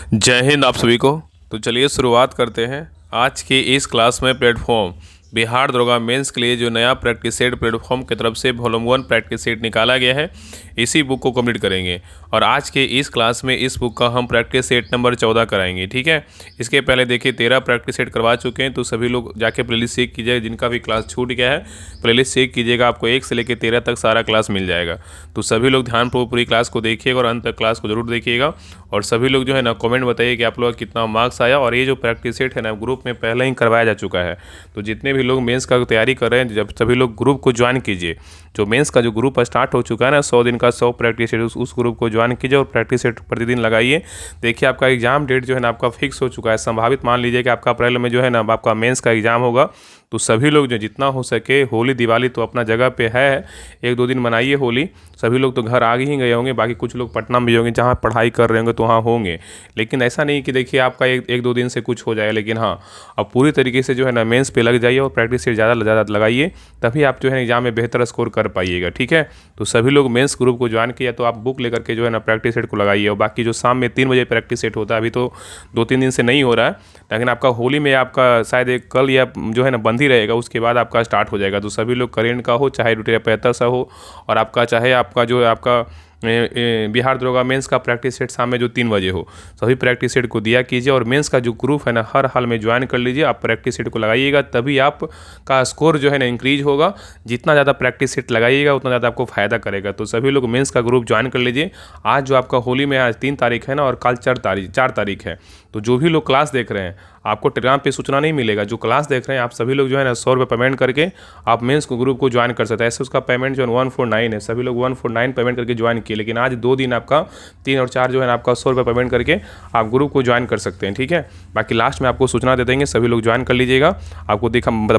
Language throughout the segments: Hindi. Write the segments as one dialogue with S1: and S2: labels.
S1: जय हिंद आप सभी को। तो चलिए शुरुआत करते हैं आज के इस क्लास में। प्लेटफॉर्म बिहार दरोगा मेंस के लिए जो नया प्रैक्टिस सेट प्लेटफॉर्म की तरफ से वॉल्यूम 1 प्रैक्टिस सेट निकाला गया है, इसी बुक को कंप्लीट करेंगे। और आज के इस क्लास में इस बुक का हम प्रैक्टिस सेट नंबर 14 कराएंगे। ठीक है, इसके पहले देखिए 13 प्रैक्टिस सेट करवा चुके हैं, तो सभी लोग जाके प्लेलिस्ट चेक कीजिए। जिनका भी क्लास छूट गया है प्लेलिस्ट चेक कीजिएगा, आपको 1 से लेकर 13 तक सारा क्लास मिल जाएगा। तो सभी लोग ध्यानपूर्वक पूरी क्लास को देखिएगा और अंत तक क्लास को जरूर देखिएगा। और सभी लोग जो है ना कमेंट बताइए कि आप लोग का कितना मार्क्स आया। और ये जो प्रैक्टिस सेट है ना ग्रुप में पहले ही करवाया जा चुका है, तो जितने भी लोग मेंस का तैयारी कर रहे हैं जब सभी लोग ग्रुप को ज्वाइन कीजिए। जो मेंस का जो ग्रुप स्टार्ट हो चुका है ना 100 दिन का 100 प्रैक्टिस सेट, उस ग्रुप को ज्वाइन कीजिए और प्रैक्टिस सेट प्रतिदिन लगाइए। देखिए आपका एग्जाम डेट जो है ना आपका फिक्स हो चुका है। संभावित मान लीजिए कि आपका अप्रैल में जो है ना आपका मेंस का एग्जाम होगा, तो सभी लोग जो जितना हो सके होली दिवाली तो अपना जगह पे है, 1-2 दिन मनाइए होली। सभी लोग तो घर आ ही गए होंगे, बाकी कुछ लोग पटना में भी होंगे जहाँ पढ़ाई कर रहे होंगे तो वहाँ होंगे। लेकिन ऐसा नहीं कि देखिए आपका 1-2 दिन से कुछ हो जाए, लेकिन हाँ अब पूरी तरीके से जो है ना मेंस पे लग जाइए और प्रैक्टिस से ज़्यादा लगाइए, तभी आप जो है एग्जाम में बेहतर स्कोर कर पाइएगा। ठीक है, तो सभी लोग मेंस ग्रुप को ज्वाइन किया तो आप बुक लेकर के जो है ना प्रैक्टिस सेट को लगाइए। और बाकी जो शाम में 3 बजे प्रैक्टिस सेट होता है, अभी तो 2-3 दिन से नहीं हो रहा है, लेकिन आपका होली में आपका शायद एक कल या जो है ना बंद ही रहेगा, उसके बाद आपका स्टार्ट हो जाएगा। तो सभी लोग करेंट का हो चाहे रुपया 75 हो, और आपका चाहे आपका जो है आपका बिहार दरोगा मेंस का प्रैक्टिस सेट शाम में जो 3 बजे हो, सभी प्रैक्टिस सेट को दिया कीजिए। और मेंस का जो ग्रुप है ना हर हाल में ज्वाइन कर लीजिए। आप प्रैक्टिस सेट को लगाइएगा तभी आपका स्कोर जो है ना इंक्रीज होगा। जितना ज़्यादा प्रैक्टिस सेट लगाइएगा उतना ज़्यादा आपको फ़ायदा करेगा। तो सभी लोग मेंस का ग्रुप ज्वाइन कर लीजिए। आज जो आपका होली में आज 3 तारीख है ना, और कल 4 तारीख है। तो जो भी लोग क्लास देख रहे हैं आपको टेलीग्राम पे सूचना नहीं मिलेगा। जो क्लास देख रहे हैं आप सभी लोग जो है ना 100 रुपये पेमेंट करके आप मेंस को ग्रुप को ज्वाइन कर सकते हैं। ऐसे उसका पेमेंट जो है 149 है, सभी लोग 149 पेमेंट करके ज्वाइन किए। लेकिन आज 2 दिन आपका 3 और 4 जो है ना आपका 100 रुपये पेमेंट करके आप ग्रुप को ज्वाइन कर सकते हैं। ठीक है, बाकी लास्ट में आपको सूचना दे देंगे, सभी लोग ज्वाइन कर लीजिएगा। आपको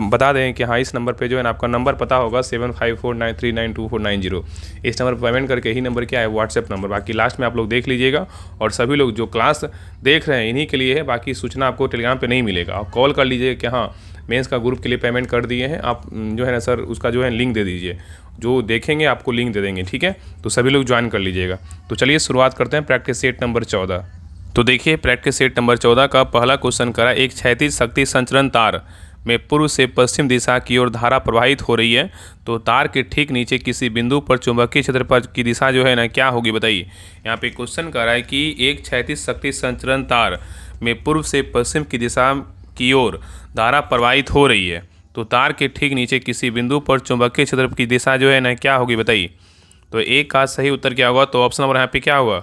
S1: बता दें कि हाँ इस नंबर पर जो है ना आपका नंबर पता होगा 7549392490। इस नंबर पर पेमेंट करके ही नंबर क्या है व्हाट्सएप नंबर। बाकी लास्ट में आप लोग देख लीजिएगा। और सभी लोग जो क्लास देख रहे हैं इन्हीं के लिए है, बाकी सूचना आपको टेलीग्राम पे नहीं मिलेगा। आप कॉल कर लीजिए कि हाँ मेंस का ग्रुप के लिए पेमेंट कर दिए हैं आप, जो है ना सर उसका जो है लिंक दे दीजिए, जो देखेंगे आपको लिंक दे देंगे। ठीक है, तो सभी लोग ज्वाइन कर लीजिएगा। तो चलिए शुरुआत करते हैं प्रैक्टिस सेट नंबर 14। तो देखिए प्रैक्टिस सेट नंबर 14 का पहला क्वेश्चन करा, एक क्षैतिज शक्ति संचरण तार में पूर्व से पश्चिम दिशा की ओर धारा प्रवाहित हो रही है, तो तार के ठीक नीचे किसी बिंदु पर चुंबकीय क्षेत्र पर की दिशा जो है ना क्या होगी बताइए। यहाँ पे क्वेश्चन कर रहा है कि एक क्षैतिज शक्ति संचरण तार में पूर्व से पश्चिम की दिशा की ओर धारा प्रवाहित हो रही है, तो तार के ठीक नीचे किसी बिंदु पर चुंबकीय क्षेत्र की दिशा जो है ना क्या होगी बताइए। तो एक का सही उत्तर क्या होगा, तो ऑप्शन नंबर यहाँ पे क्या होगा,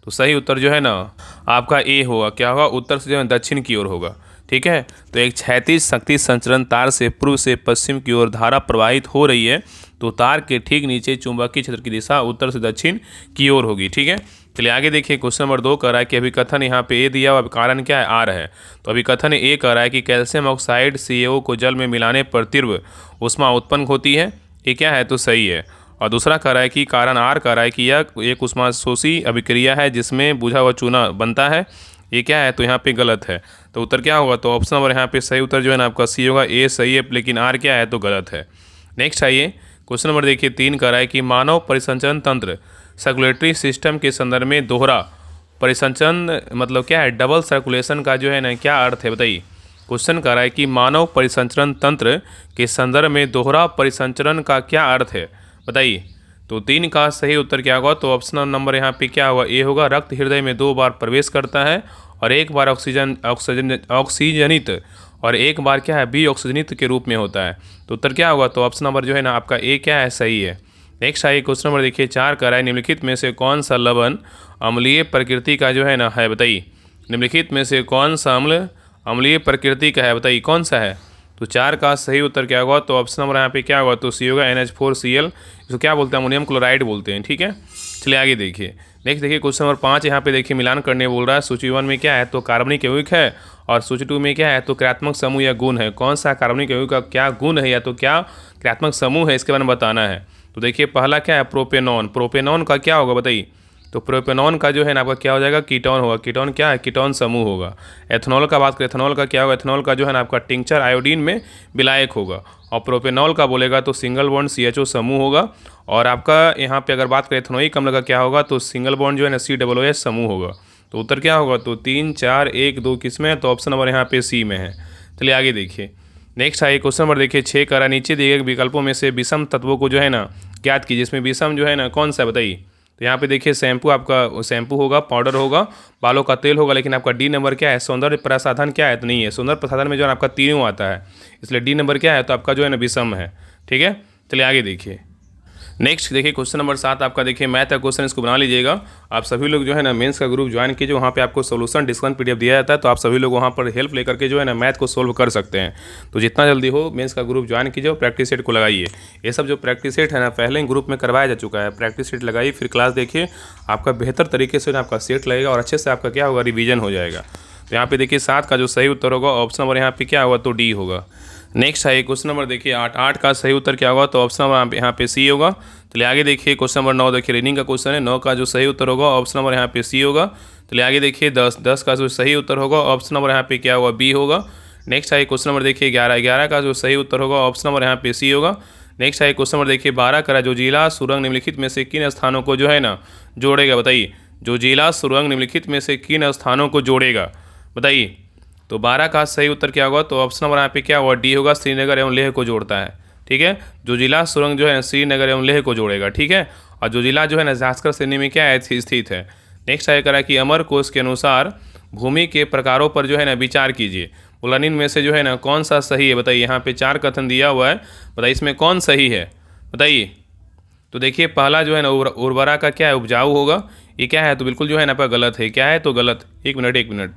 S1: तो सही उत्तर जो है ना आपका ए होगा। क्या होगा, उत्तर से जो है दक्षिण की ओर होगा। ठीक है, तो एक क्षैतिज शक्ति संचरण तार से पूर्व से पश्चिम की ओर धारा प्रवाहित हो रही है, तो तार के ठीक नीचे चुंबकीय क्षेत्र की दिशा उत्तर से दक्षिण की ओर होगी। ठीक है, चलिए आगे देखिए क्वेश्चन नंबर 2 कह रहा है कि अभिकथन यहाँ पे ए दिया हुआ, कारण क्या है, आर है। तो अभिकथन ए कह रहा है कि कैल्शियम ऑक्साइड CaO को जल में मिलाने पर तीव्र ऊष्मा उत्पन्न होती है, ये क्या है, तो सही है। और दूसरा कह रहा है कि कारण आर कह रहा है कि यह एक ऊष्माशोषी अभिक्रिया है जिसमें बुझा हुआ चूना बनता है, ये क्या है, तो यहाँ पे गलत है। तो उत्तर क्या होगा, तो ऑप्शन नंबर यहाँ पे सही उत्तर जो है ना आपका सी होगा, ए सही है, लेकिन आर क्या है, तो गलत है। नेक्स्ट आइए क्वेश्चन नंबर देखिए 3 कह रहा है कि मानव परिसंचरण तंत्र सर्कुलेटरी सिस्टम के संदर्भ में दोहरा परिसंचरण मतलब क्या है, डबल सर्कुलेशन का जो है ना क्या अर्थ है बताइए। क्वेश्चन कह रहा है कि मानव परिसंचरण तंत्र के संदर्भ में दोहरा परिसंचरण का क्या अर्थ है बताइए। तो 3 का सही उत्तर क्या होगा, तो ऑप्शन नंबर यहाँ पे क्या होगा, ए होगा। रक्त हृदय में 2 बार प्रवेश करता है और 1 बार ऑक्सीजनित और 1 बार क्या है बी ऑक्सीजनित के रूप में होता है। तो उत्तर क्या होगा, तो ऑप्शन नंबर जो है ना आपका ए क्या है, सही है। नेक्स्ट आइए क्वेश्चन नंबर देखिए 4 कह रहा है निम्नलिखित में से कौन सा लवण अम्लीय प्रकृति का जो है ना है बताइए। निम्नलिखित में से कौन सा अम्ल अम्लीय प्रकृति का है बताइए, कौन सा है। तो 4 का सही उत्तर क्या होगा, तो ऑप्शन नंबर यहाँ पे क्या होगा, तो सी होगा NH4Cl, इसको क्या बोलते हैं, अमोनियम क्लोराइड बोलते हैं। ठीक है, चलिए आगे देखिए। नेक्स्ट देखिए क्वेश्चन नंबर 5 यहाँ पे देखिए मिलान करने बोल रहा है। सूची 1 में क्या है, तो कार्बनिक यौगिक है, और सूची 2 में क्या है, तो क्रियात्मक समूह या गुण है। कौन सा कार्बनिक यौगिक का क्या गुण है या तो क्या क्रियात्मक समूह है, इसके बारे में बताना है। तो देखिए पहला क्या है, प्रोपेनॉन। प्रोपेनॉन का क्या होगा बताइए, तो प्रोपेनॉन का जो है ना आपका क्या हो जाएगा, कीटोन होगा। कीटोन क्या है, कीटोन समूह होगा। एथेनॉल का बात करें, एथेनॉल का क्या होगा, एथेनॉल का जो है ना आपका टिंचर आयोडीन में विलायक होगा। और प्रोपेनॉल का बोलेगा तो सिंगल बॉन्ड CHO समूह होगा। और आपका यहाँ पे अगर बात करें एथेनोइक अम्ल का क्या होगा, तो सिंगल बॉन्ड जो है ना COOH समूह होगा। तो उत्तर क्या होगा, तो 3 4 1 2 किस में है, तो ऑप्शन नंबर यहाँ पे सी में है। चलिए आगे देखिए। नेक्स्ट है क्वेश्चन नंबर देखिए 6 करा, नीचे दिए गए विकल्पों में से विषम तत्वों को जो है ना ज्ञात कीजिए। इसमें विषम जो है ना कौन सा है बताइए। तो यहाँ पे देखिए शैम्पू, आपका शैम्पू होगा, पाउडर होगा, बालों का तेल होगा, लेकिन आपका डी नंबर क्या है, सौंदर्य प्रसाधन क्या है, तो नहीं है। सौंदर्य प्रसाधन में जो है आपका तीनों आता है, इसलिए डी नंबर क्या है, तो आपका जो है ना विषम है। ठीक है, चलिए आगे देखिए। नेक्स्ट देखिए क्वेश्चन नंबर 7 आपका देखिए मैथ का क्वेश्चन, इसको बना लीजिएगा। आप सभी लोग जो है ना मेंस का ग्रुप ज्वाइन कीजिए, वहाँ पे आपको सोल्यूशन डिस्कशन पीडीएफ दिया जाता है, तो आप सभी लोग वहाँ पर हेल्प लेकर के जो है ना मैथ को सोल्व कर सकते हैं। तो जितना जल्दी हो मेंस का ग्रुप ज्वाइन कीजिए और प्रैक्टिस सेट को लगाइए। ये सब जो प्रैक्टिस सेट है ना पहले ही ग्रुप में करवाया जा चुका है। प्रैक्टिस सेट लगाइए, फिर क्लास देखिए, आपका बेहतर तरीके से आपका सेट लगेगा और अच्छे से आपका क्या होगा, रिविजन हो जाएगा। तो यहाँ पे देखिए 7 का जो सही उत्तर होगा ऑप्शन नंबर यहाँ पे क्या होगा, तो डी होगा। नेक्स्ट है क्वेश्चन नंबर देखिए 8 का सही उत्तर क्या होगा, तो ऑप्शन नंबर यहाँ पे सी होगा। चलिए आगे देखिए क्वेश्चन नंबर 9 देखिए रीडिंग का क्वेश्चन है। 9 का जो सही उत्तर होगा ऑप्शन नंबर यहाँ पे सी होगा। चलिए आगे देखिए 10 का जो सही उत्तर होगा ऑप्शन नंबर यहाँ पे क्या होगा, बी होगा। नेक्स्ट है क्वेश्चन नंबर देखिए 11 का जो सही उत्तर होगा ऑप्शन नंबर यहाँ पे सी होगा। नेक्स्ट है क्वेश्चन नंबर देखिए 12 का जो जिला सुरंग निम्नलिखित में से किन स्थानों को जो है ना जोड़ेगा, बताइए। जो जिला सुरंग निम्नलिखित में से किन स्थानों को जोड़ेगा, बताइए। तो 12 का सही उत्तर क्या होगा, तो ऑप्शन नंबर यहाँ पे क्या होगा, डी होगा, श्रीनगर एवं लेह को जोड़ता है। ठीक है, जो जिला सुरंग जो है श्रीनगर एवं लेह को जोड़ेगा। ठीक है, और जो जिला जो है ना जास्कर श्रेणी में क्या है, स्थित है। नेक्स्ट है करा कि अमर कोश के अनुसार भूमि के प्रकारों पर जो है ना विचार कीजिए। बोला इनमें से जो है ना कौन सा सही है, बताइए। यहाँ पे 4 कथन दिया हुआ है, बताइए इसमें कौन सही है, बताइए। तो देखिए पहला जो है ना उर्वरा का क्या है, उपजाऊ होगा। ये क्या है, तो बिल्कुल जो है ना आपका गलत है। क्या है, तो गलत। एक मिनट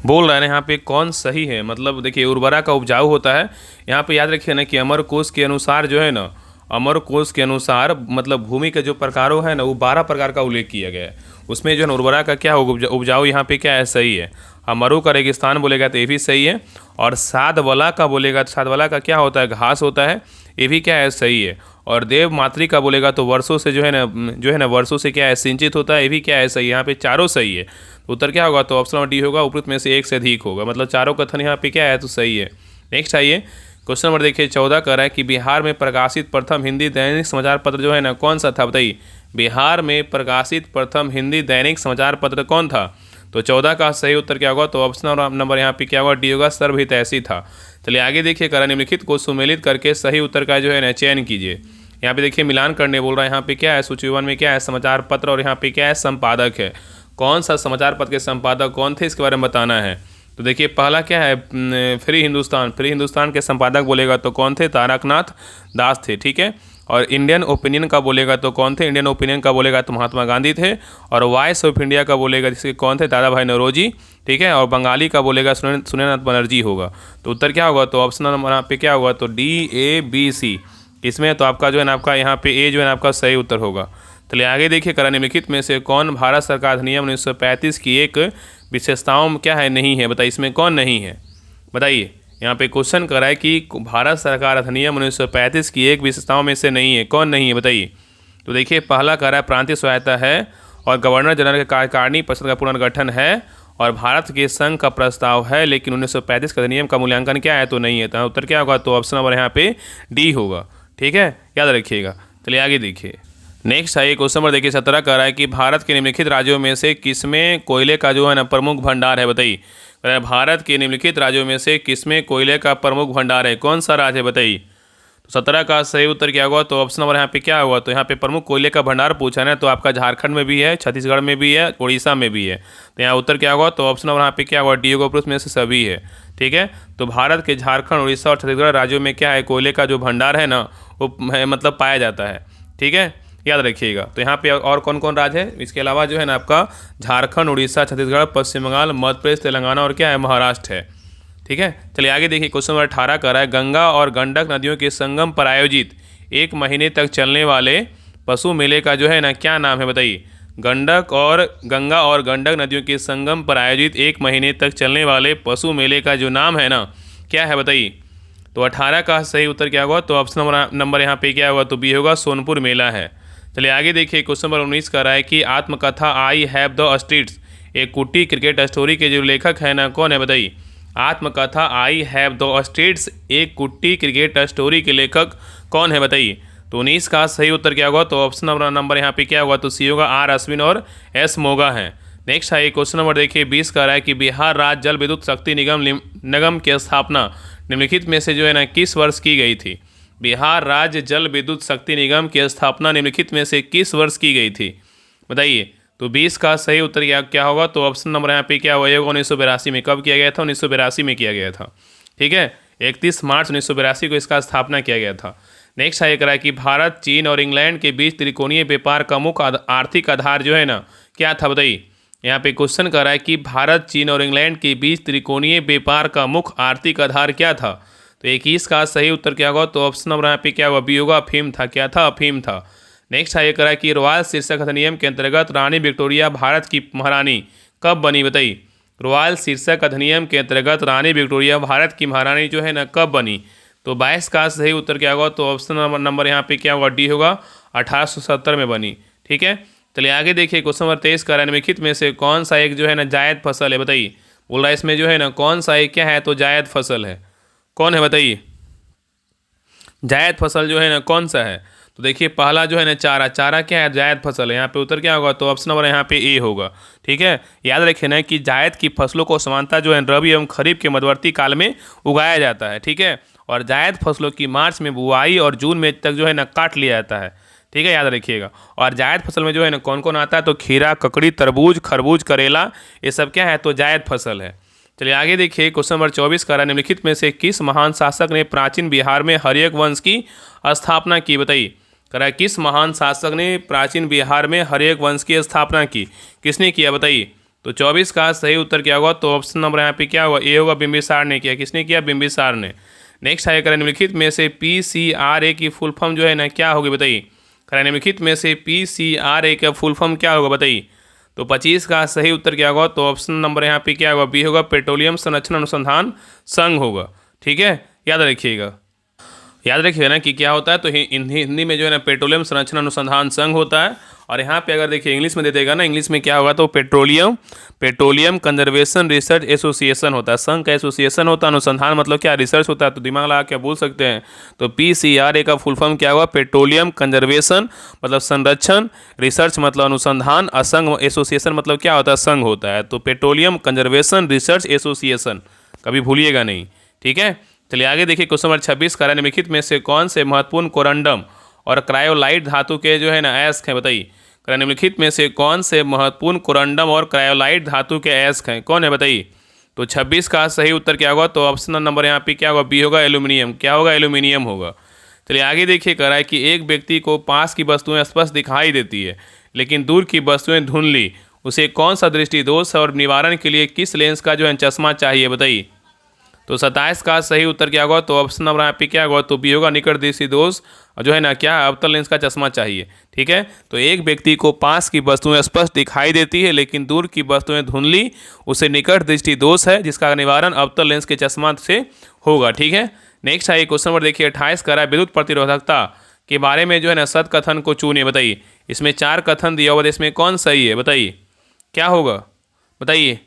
S1: बोल रहे हैं यहाँ पे कौन सही है, मतलब देखिए उर्वरा का उपजाऊ होता है। यहाँ पे याद रखिए ना कि अमर कोश के अनुसार जो है ना, अमर कोश के अनुसार मतलब भूमि के जो प्रकारों है ना वो 12 प्रकार का उल्लेख किया गया है। उसमें जो है ना उर्वरा का क्या होगा, उपजाऊ यहाँ पे क्या है, सही है। मरु का रेगिस्तान बोलेगा तो ये भी सही है। और सादवला का बोलेगा तो सादवला का क्या होता है, घास होता है, ये भी क्या है, सही है। और देव मातृ का बोलेगा तो वर्षों से जो है ना वर्षों से क्या है, सिंचित होता है, ये भी क्या है, सही है। यहाँ पे चारों सही है। उत्तर क्या होगा, तो ऑप्शन नंबर डी होगा, उपयुक्त में से एक से अधिक होगा, मतलब चारों कथन यहाँ पे क्या है, तो सही है। नेक्स्ट आइए क्वेश्चन नंबर देखिए 14 कह रहा है कि बिहार में प्रकाशित प्रथम हिंदी दैनिक समाचार पत्र जो है ना कौन सा था, बताइए। बिहार में प्रकाशित प्रथम हिंदी दैनिक समाचार पत्र कौन था, तो 14 का सही उत्तर क्या होगा, तो ऑप्शन नंबर यहाँ पे क्या होगा, डी होगा, सर्वहितैषी था। चलिए आगे देखिए करा निम्नलिखित को सुमेलित करके सही उत्तर का जो है ना चयन कीजिए। यहाँ पे देखिए मिलान करने बोल रहा है। यहाँ पे क्या है, सूचीवन में क्या है, समाचार पत्र, और यहाँ पे क्या है, संपादक है। कौन सा समाचार पत्र के संपादक कौन थे, इसके बारे में बताना है। तो देखिए पहला क्या है, फ्री हिंदुस्तान के संपादक बोलेगा तो कौन थे, तारकनाथ दास थे। ठीक है, और इंडियन ओपिनियन का बोलेगा तो कौन थे, इंडियन ओपिनियन का बोलेगा तो महात्मा गांधी थे। और वॉइस ऑफ इंडिया का बोलेगा जिसके कौन थे, दादा भाई नौरोजी। ठीक है, और बंगाली का बोलेगा सुरेंद्रनाथ बनर्जी होगा। तो उत्तर क्या होगा, तो ऑप्शन नंबर यहाँ पे क्या होगा, तो डी ए बी सी इसमें, तो आपका जो है ना आपका यहाँ पे ए जो है ना आपका सही उत्तर होगा। चलिए आगे देखिए करा निम्नलिखित में से कौन भारत सरकार अधिनियम 1935 की एक विशेषताओं में क्या है, नहीं है, बताइए। इसमें कौन नहीं है, बताइए। यहाँ पे क्वेश्चन करा है कि भारत सरकार अधिनियम 1935 की एक विशेषताओं में से नहीं है, कौन नहीं है, बताइए। तो देखिए पहला कह रहा है प्रांतीय स्वायत्ता है, और गवर्नर जनरल के कार्यकारिणी परिषद का पुनर्गठन है, और भारत के संघ का प्रस्ताव है, लेकिन 1935 के अधिनियम का मूल्यांकन क्या है, तो नहीं है। तो उत्तर क्या होगा, तो ऑप्शन नंबर यहाँ पे डी होगा। ठीक है, याद रखिएगा। चलिए आगे देखिए। नेक्स्ट है क्वेश्चन नंबर देखिए 17 कह रहा है कि भारत के निम्नलिखित राज्यों में से किसमें कोयले का जो है ना प्रमुख भंडार है, बताइए। भारत के निम्नलिखित राज्यों में से किसमें कोयले का प्रमुख भंडार है, कौन सा राज्य है, बताइए। तो 17 का सही उत्तर क्या होगा, तो ऑप्शन नंबर यहाँ पे क्या होगा, तो यहाँ पे प्रमुख कोयले का भंडार पूछा है, तो आपका झारखंड में भी है, छत्तीसगढ़ में भी है, उड़ीसा में भी है। तो यहाँ उत्तर क्या होगा, तो ऑप्शन नंबर यहाँ पे क्या होगा, डी होगा, पुरुष में से सभी है। ठीक है, तो भारत के झारखंड, उड़ीसा और छत्तीसगढ़ राज्यों में क्या है, कोयले का जो भंडार है ना वो मतलब पाया जाता है। ठीक है, याद रखिएगा। तो यहाँ पे और कौन कौन राज्य है, इसके अलावा जो है ना आपका झारखंड, उड़ीसा, छत्तीसगढ़, पश्चिम बंगाल, मध्य प्रदेश, तेलंगाना और क्या है, महाराष्ट्र है। ठीक है, चलिए आगे देखिए क्वेश्चन नंबर 18 कर रहा है गंगा और गंडक नदियों के संगम पर आयोजित 1 महीने तक चलने वाले पशु मेले का जो है ना क्या नाम है, बताइए। गंगा और गंडक नदियों के संगम पर आयोजित 1 महीने तक चलने वाले पशु मेले का जो नाम है ना क्या है, बताइए। तो 18 का सही उत्तर क्या होगा, तो ऑप्शन नंबर यहाँ पे क्या होगा, तो बी होगा, सोनपुर मेला है। चलिए आगे देखिए क्वेश्चन नंबर 19 का रहा है कि आत्मकथा आई हैव द स्ट्रीट्स एक कुट्टी क्रिकेट स्टोरी के जो लेखक है ना कौन है, बताइए। आत्मकथा आई हैव द स्ट्रीट्स एक कुट्टी क्रिकेट स्टोरी के लेखक कौन है, बताइए। तो 19 का सही उत्तर क्या होगा, तो ऑप्शन नंबर यहाँ पे क्या होगा, तो सी होगा, आर अश्विन और एस मोगा है। नेक्स्ट है क्वेश्चन नंबर देखिए 20 का रहा है कि बिहार राज्य जल विद्युत शक्ति निगम की स्थापना निम्नलिखित में से जो है ना किस वर्ष की गई थी। बिहार राज्य जल विद्युत शक्ति निगम की स्थापना निम्नलिखित में से किस वर्ष की गई थी, बताइए। तो 20 का सही उत्तर क्या होगा, तो ऑप्शन नंबर यहाँ पे क्या होगा, 1982 में। कब किया गया था, 1982 में किया गया था, ठीक है। 31 मार्च 1982 को इसका स्थापना किया गया था। नेक्स्ट है करा कि भारत, चीन और इंग्लैंड के बीच त्रिकोणीय व्यापार का मुख्य आर्थिक आधार जो है ना क्या था, बताइए। यहाँ पे क्वेश्चन कर रहा है कि भारत, चीन और इंग्लैंड के बीच त्रिकोणीय व्यापार का मुख्य आर्थिक आधार क्या था। तो 21 का सही उत्तर क्या होगा, तो ऑप्शन नंबर यहाँ पे क्या होगा, बी होगा, अफीम था। क्या था, अफीम था। नेक्स्ट है ये करा कि रॉयल शीर्षक अधिनियम के अंतर्गत रानी विक्टोरिया भारत की महारानी कब बनी, बताइए। रॉयल शीर्षक अधिनियम के अंतर्गत रानी विक्टोरिया भारत की महारानी जो है ना कब बनी। तो 22 का सही उत्तर क्या होगा, तो ऑप्शन नंबर यहाँ पे क्या होगा, डी होगा, 1870 में बनी, ठीक है। चलिए आगे देखिए क्वेश्चन नंबर 23 का निम्नलिखित में से कौन सा एक जो है ना जायद फसल है, बताइए। बोल रहा है इसमें जो है ना कौन सा एक क्या है, तो जायद फसल है। कौन है, बताइए। जायद फसल जो है ना कौन सा है, तो देखिए पहला जो है ना चारा। चारा क्या है, जायद फसल है। यहाँ पे उत्तर क्या होगा, तो ऑप्शन नंबर यहाँ पे ए होगा, ठीक है। याद रखिए ना कि जायद की फसलों को समानता जो है रबी एवं खरीफ के मध्यवर्ती काल में उगाया जाता है, ठीक है। और जायद फसलों की मार्च में बुआई और जून में तक जो है ना काट लिया जाता है, ठीक है, याद रखिएगा। और जायद फसल में जो है ना कौन कौन आता है, तो खीरा, ककड़ी, तरबूज, खरबूज, करेला, ये सब क्या है, तो जायद फसल है। चलिए आगे देखिए क्वेश्चन नंबर 24 का निम्नलिखित में से किस महान शासक ने प्राचीन बिहार में हर्यक वंश की स्थापना की, बताइए। करा किस महान शासक ने प्राचीन बिहार में हर्यक वंश की स्थापना की, किसने किया, बताइए। तो 24 का सही उत्तर क्या होगा, तो ऑप्शन नंबर यहाँ पे क्या होगा, ए होगा, बिंबिसार ने किया। किसने किया, बिंबिसार ने। नेक्स्ट है करें निम्नलिखित में से PCRA की फुल फॉर्म जो है ना क्या होगी, बताइए। करें निम्नलिखित में से PCRA का फुल फॉर्म क्या होगा, बताइए। तो 25 का सही उत्तर क्या होगा, तो ऑप्शन नंबर यहाँ पे क्या होगा, बी होगा, पेट्रोलियम संरक्षण अनुसंधान संघ होगा, ठीक है, याद रखिएगा। याद रखिएगा ना कि क्या होता है, तो हिंदी में जो है ना पेट्रोलियम संरक्षण अनुसंधान संघ होता है। और यहाँ पे अगर देखिए इंग्लिश में दे देगा ना, इंग्लिश में क्या होगा, तो पेट्रोलियम कंजर्वेशन रिसर्च एसोसिएशन होता है। संघ का एसोसिएशन होता है, अनुसंधान मतलब क्या, रिसर्च होता है। तो दिमाग लगा क्या बोल सकते हैं, तो PCRA का फुल फॉर्म क्या हुआ, पेट्रोलियम कंजर्वेशन मतलब संरक्षण, रिसर्च मतलब अनुसंधान, असंघ एसोसिएशन मतलब क्या होता है, संघ होता है। तो पेट्रोलियम कंजर्वेशन रिसर्च एसोसिएशन, कभी भूलिएगा नहीं, ठीक है। चलिए आगे देखिए क्वेश्चन नंबर 26 का निम्नलिखित में से कौन से महत्वपूर्ण कोरंडम और क्रायोलाइट धातु के जो है ना अयस्क हैं, बताइए। निम्नलिखित में से कौन से महत्वपूर्ण कोरंडम और क्रायोलाइट धातु के अयस्क हैं, कौन है, बताइए। तो 26 का सही उत्तर क्या होगा, तो ऑप्शन नंबर यहाँ पे क्या होगा, बी होगा, एल्यूमिनियम। क्या होगा, एल्यूमिनियम होगा। चलिए आगे देखिए कह रहा है कि एक व्यक्ति को पास की वस्तुएं स्पष्ट दिखाई देती है लेकिन दूर की वस्तुएं धुंधली, उसे कौन सा दृष्टि दोष और निवारण के लिए किस लेंस का जो है चश्मा चाहिए, बताइए। तो 27 का सही उत्तर क्या होगा, तो ऑप्शन नंबर यहाँ पे क्या होगा, तो बी होगा, निकट दृष्टि दोष जो है ना क्या, अवतल लेंस का चश्मा चाहिए, ठीक है। तो एक व्यक्ति को पास की वस्तुएं स्पष्ट दिखाई देती है लेकिन दूर की वस्तुएं धुंधली, उसे निकट दृष्टि दोष है जिसका निवारण अवतल लेंस के चश्मा से होगा, ठीक है। नेक्स्ट है क्वेश्चन नंबर देखिए 28 का विद्युत प्रतिरोधकता के बारे में जो है ना सत कथन को चुनिए, बताइए। इसमें 4 कथन दिया हुआ, इसमें कौन सही है, बताइए, क्या होगा, बताइए।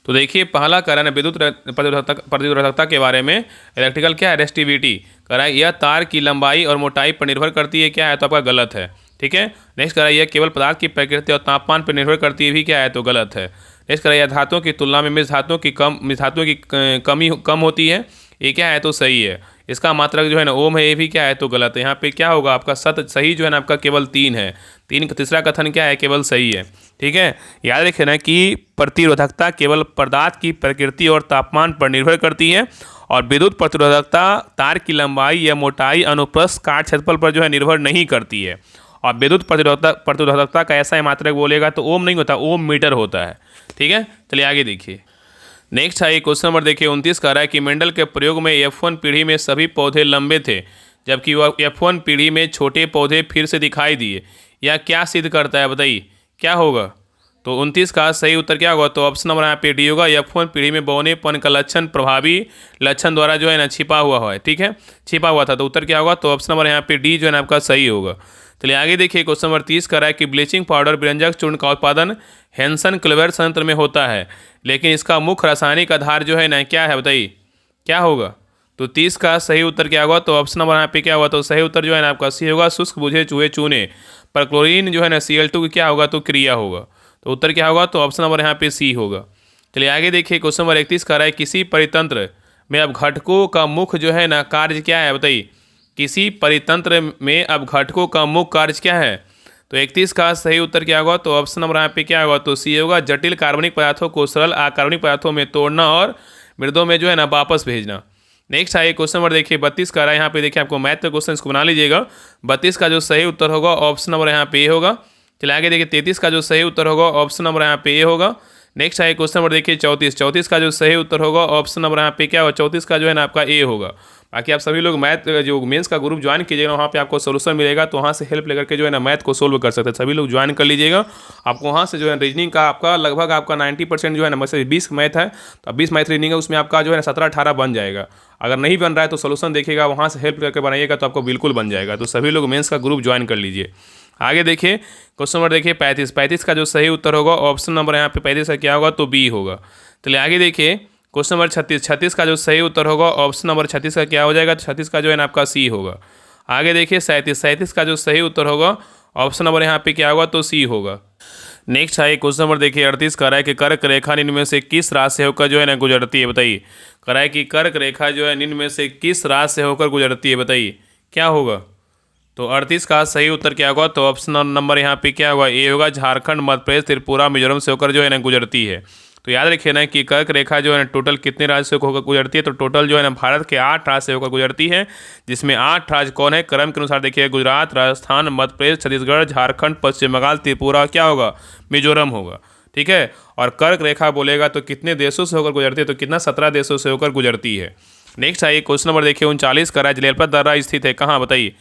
S1: तो देखिए पहला कारण है विद्युत प्रतिरोधकता के बारे में, इलेक्ट्रिकल क्या है, रेसिस्टिविटी करा, यह तार की लंबाई और मोटाई पर निर्भर करती है, क्या है, तो आपका गलत है, ठीक है। नेक्स्ट करा, यह केवल पदार्थ की प्रकृति और तापमान पर निर्भर करती है, भी क्या है, तो गलत है। नेक्स्ट करा, यह धातुओं की तुलना में मिश्र धातुओं की कमी कम होती है, ये क्या है, तो सही है। इसका मात्रक जो है ना ओम है, ये भी क्या है, तो गलत है। यहाँ पे क्या होगा, आपका सही जो है ना आपका केवल 3 है। तीसरा कथन क्या है, केवल सही है, ठीक है। याद रखें ना कि प्रतिरोधकता केवल पदार्थ की प्रकृति और तापमान पर निर्भर करती है और विद्युत प्रतिरोधकता तार की लंबाई या मोटाई अनुप्रस्थ काट क्षेत्रफल पर जो है निर्भर नहीं करती है। और विद्युत प्रतिरोधकता का ऐसा मात्रक बोलेगा तो ओम नहीं होता, ओम मीटर होता है, ठीक है। चलिए आगे देखिए नेक्स्ट है क्वेश्चन नंबर देखिए 29 का रहा है कि मेंडल के प्रयोग में F1 पीढ़ी में सभी पौधे लंबे थे जबकि वह F1 पीढ़ी में छोटे पौधे फिर से दिखाई दिए, यह क्या सिद्ध करता है, बताइए, क्या होगा। तो 29 का सही उत्तर क्या होगा, तो ऑप्शन नंबर यहाँ पे डी होगा, F1 पीढ़ी में बौनेपन का लक्षण प्रभावी लक्षण द्वारा जो है ना छिपा हुआ है, ठीक है, छिपा हुआ था। तो उत्तर क्या होगा, तो ऑप्शन नंबर यहाँ पे डी जो है ना आपका सही होगा। चलिए आगे देखिए क्वेश्चन नंबर 30 का रहा है कि ब्लीचिंग पाउडर व्यंजक चूर्ण का उत्पादन हेंसन क्लेवेर संयंत्र में होता है लेकिन इसका मुख्य रासायनिक आधार जो है ना क्या है, बताइए, क्या होगा। तो 30 का सही उत्तर क्या होगा, तो ऑप्शन नंबर यहाँ पे क्या होगा, तो सही उत्तर जो है ना आपका सी होगा, शुष्क बुझे चूहे चूने पर क्लोरीन जो है ना Cl2 की क्या होगा, तो क्रिया होगा। तो उत्तर क्या होगा? तो ऑप्शन नंबर यहाँ पे सी होगा। चलिए आगे देखिए, क्वेश्चन नंबर 31 कह रहा है किसी परितंत्र में अपघटकों का मुख्य जो है ना कार्य क्या है? बताइए, किसी परितंत्र में अपघटकों का मुख्य कार्य क्या है? तो 31 का सही उत्तर क्या होगा? तो ऑप्शन नंबर यहाँ पे क्या होगा? तो सी होगा, जटिल कार्बनिक पदार्थों को सरल अकार्बनिक पदार्थों में तोड़ना और मृदों में जो है ना वापस भेजना। नेक्स्ट आइए क्वेश्चन नंबर देखिए 32 का रहा है, यहाँ पे देखिए आपको मैथ का क्वेश्चन, इसको बना लीजिएगा। 32 का जो सही उत्तर होगा ऑप्शन नंबर यहाँ पे ए होगा। चलिए आगे देखिए 33 का जो सही उत्तर होगा ऑप्शन नंबर यहाँ पे ए होगा। नेक्स्ट आइए क्वेश्चन नंबर देखिए 34 का जो सही उत्तर होगा ऑप्शन नंबर यहाँ पे क्या होगा? 34 का जो है ना आपका ए होगा। बाकी आप सभी लोग मैथ जो मेंस का ग्रुप ज्वाइन कीजिएगा, वहाँ पे आपको सोल्यूशन मिलेगा, तो वहाँ से हेल्प लेकर के जो है ना मैथ को सोल्व कर सकते हैं। सभी लोग ज्वाइन कर लीजिएगा, आपको वहाँ से जो है रीजनिंग का आपका लगभग आपका 90% जो है ना, मतलब 20 मैथ है तो 20 मैथ रीजनिंग है, उसमें आपका जो है ना 17-18 बन जाएगा। अगर नहीं बन रहा है तो सोल्यूशन देखिएगा, वहाँ से हेल्प करके बनाइएगा तो आपको बिल्कुल बन जाएगा। तो सभी लोग मेंस का ग्रुप ज्वाइन कर लीजिए। आगे देखिए क्वेश्चन नंबर देखिए 35 का जो सही उत्तर होगा ऑप्शन नंबर यहाँ पे 35 का क्या होगा? तो बी होगा। चलिए आगे देखिए क्वेश्चन नंबर 36 का जो सही उत्तर होगा ऑप्शन नंबर 36 का क्या हो जाएगा? तो 36 का जो है ना आपका सी होगा। आगे देखिए 37 का जो सही उत्तर होगा ऑप्शन नंबर यहाँ पे क्या होगा? तो सी होगा। नेक्स्ट है क्वेश्चन नंबर देखिए 38 कह रहा है कि कर्क रेखा निम्न में से किस राशि से होकर जो है ना गुजरती है? बताइए, कह रहा है कि कर्क रेखा जो है निम्न में से किस राशि से होकर गुजरती है? बताइए क्या होगा? तो 38 का सही उत्तर क्या होगा? तो ऑप्शन नंबर यहाँ पे क्या होगा? ए होगा, झारखंड, मध्य प्रदेश, त्रिपुरा, मिजोरम से होकर जो है ना गुजरती है। तो याद रखिए ना कि कर्क रेखा जो है ना टोटल कितने राज्य से होकर गुजरती है? तो टोटल जो है ना भारत के 8 राज्य से होकर गुजरती है, जिसमें 8 राज्य कौन है? क्रम के अनुसार देखिए, गुजरात, राजस्थान, मध्य प्रदेश, छत्तीसगढ़, झारखंड, पश्चिम बंगाल, त्रिपुरा, क्या होगा? मिजोरम होगा। ठीक है, और कर्क रेखा बोलेगा तो कितने देशों से होकर गुजरती है? तो कितना? 17 देशों से होकर गुजरती है। नेक्स्ट आइए क्वेश्चन नंबर देखिए 39 का है, जलेलपा दर्रा स्थित है कहाँ? बताइए,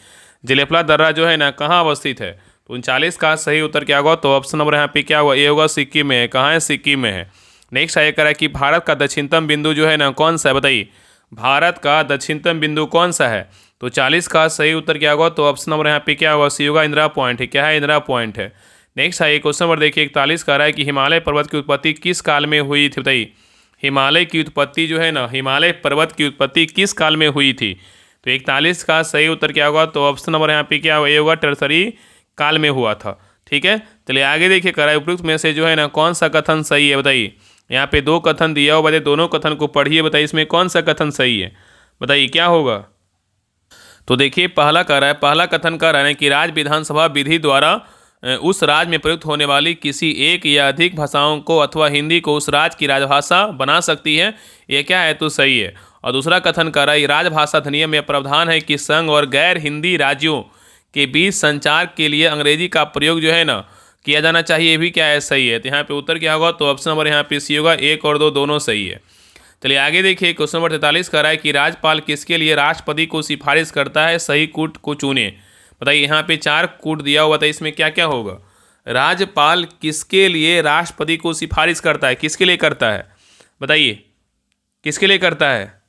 S1: जलेपला दर्रा जो है ना कहाँ अवस्थित है? तो 39 का सही उत्तर क्या होगा? तो ऑप्शन नंबर यहाँ पे क्या होगा? ये होगा, सिक्किम में है। कहाँ है? सिक्किम में है। नेक्स्ट आइए करा कि भारत का दक्षिणतम बिंदु जो है ना कौन सा है? बताइए, भारत का दक्षिणतम बिंदु कौन सा है? तो 40 का सही उत्तर क्या होगा? तो ऑप्शन नंबर यहाँ पे क्या होगा? सी होगा, इंदिरा पॉइंट है। क्या है? इंदिरा पॉइंट है। नेक्स्ट आइए क्वेश्चन नंबर देखिए 41 का रहा है कि हिमालय पर्वत की उत्पत्ति किस काल में हुई थी? बताइए, हिमालय की उत्पत्ति जो है ना, हिमालय पर्वत की उत्पत्ति किस काल में हुई थी? तो 41 का सही उत्तर क्या होगा? तो ऑप्शन नंबर यहाँ पे क्या होगा? ये होगा, टर्सरी काल में हुआ था। ठीक है, चलिए आगे देखिए करा उपयुक्त में से जो है ना कौन सा कथन सही है? बताइए, यहाँ पे 2 कथन दिया हुआ, बताइए दोनों कथन को पढ़िए, बताइए इसमें कौन सा कथन सही है? बताइए क्या होगा? तो देखिए पहला कह रहा है, पहला कथन कह रहा है कि राज्य विधानसभा विधि द्वारा उस राज्य में प्रयुक्त होने वाली किसी एक या अधिक भाषाओं को अथवा हिंदी को उस राज्य की राजभाषा बना सकती है। ये क्या है? तो सही है। और दूसरा कथन कर रहा है, राजभाषा अधिनियम में प्रावधान है कि संघ और गैर हिंदी राज्यों के बीच संचार के लिए अंग्रेजी का प्रयोग जो है ना किया जाना चाहिए। ये भी क्या है? सही है। तो यहाँ पे उत्तर क्या होगा? तो ऑप्शन नंबर यहाँ पे सी होगा, 1 और 2 दोनों सही है। चलिए आगे देखिए क्वेश्चन नंबर 43 कर रहा है कि राज्यपाल किसके लिए राष्ट्रपति को सिफारिश करता है? सही कूट को चुने। बताइए, यहाँ पे 4 कूट दिया हुआ था, इसमें क्या क्या होगा? राज्यपाल किसके लिए राष्ट्रपति को सिफारिश करता है? किसके लिए करता है? बताइए किसके लिए करता है?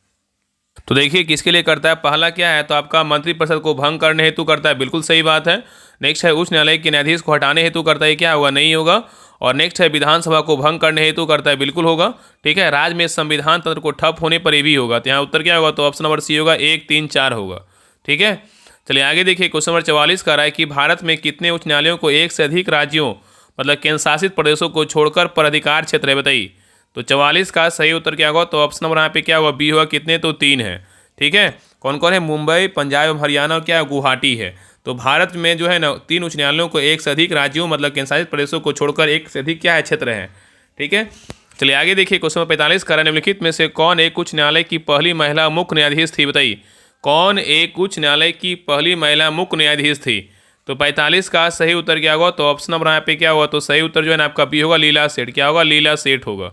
S1: तो देखिए किसके लिए करता है, पहला क्या है? तो आपका मंत्रिपरिषद को भंग करने हेतु करता है, बिल्कुल सही बात है। नेक्स्ट है उच्च न्यायालय के न्यायाधीश को हटाने हेतु करता है, क्या होगा? नहीं होगा। और नेक्स्ट है विधानसभा को भंग करने हेतु करता है, बिल्कुल होगा। ठीक है, राज्य में संविधान तंत्र को ठप होने पर ये भी होगा। तो यहाँ उत्तर क्या होगा? तो ऑप्शन नंबर सी होगा, 1, 3, 4 होगा। ठीक है, चलिए आगे देखिए क्वेश्चन नंबर 44 का रहा है कि भारत में कितने उच्च न्यायालयों को एक से अधिक राज्यों मतलब केंद्र शासित प्रदेशों को छोड़कर पर अधिकार क्षेत्र है? बताइए, तो 44 का सही उत्तर क्या होगा? तो ऑप्शन नंबर यहाँ पे क्या होगा? बी होगा। कितने? तो 3 है। ठीक है, कौन कौन है? मुंबई, पंजाब, हरियाणा और क्या गुवाहाटी है। तो भारत में जो है ना 3 उच्च न्यायालयों को एक से अधिक राज्यों मतलब केंद्र शासित प्रदेशों को छोड़कर एक से अधिक क्या है? क्षेत्र है। ठीक है, चलिए आगे देखिए क्वेश्चन नंबर 45 का निम्नलिखित में से कौन एक उच्च न्यायालय की पहली महिला मुख्य न्यायाधीश थी? बताइए, कौन एक उच्च न्यायालय की पहली महिला मुख्य न्यायाधीश थी? तो 45 का सही उत्तर क्या होगा? तो ऑप्शन नंबर यहाँ पे क्या होगा? तो सही उत्तर जो है ना आपका बी होगा, लीला सेठ। क्या होगा? लीला सेठ होगा।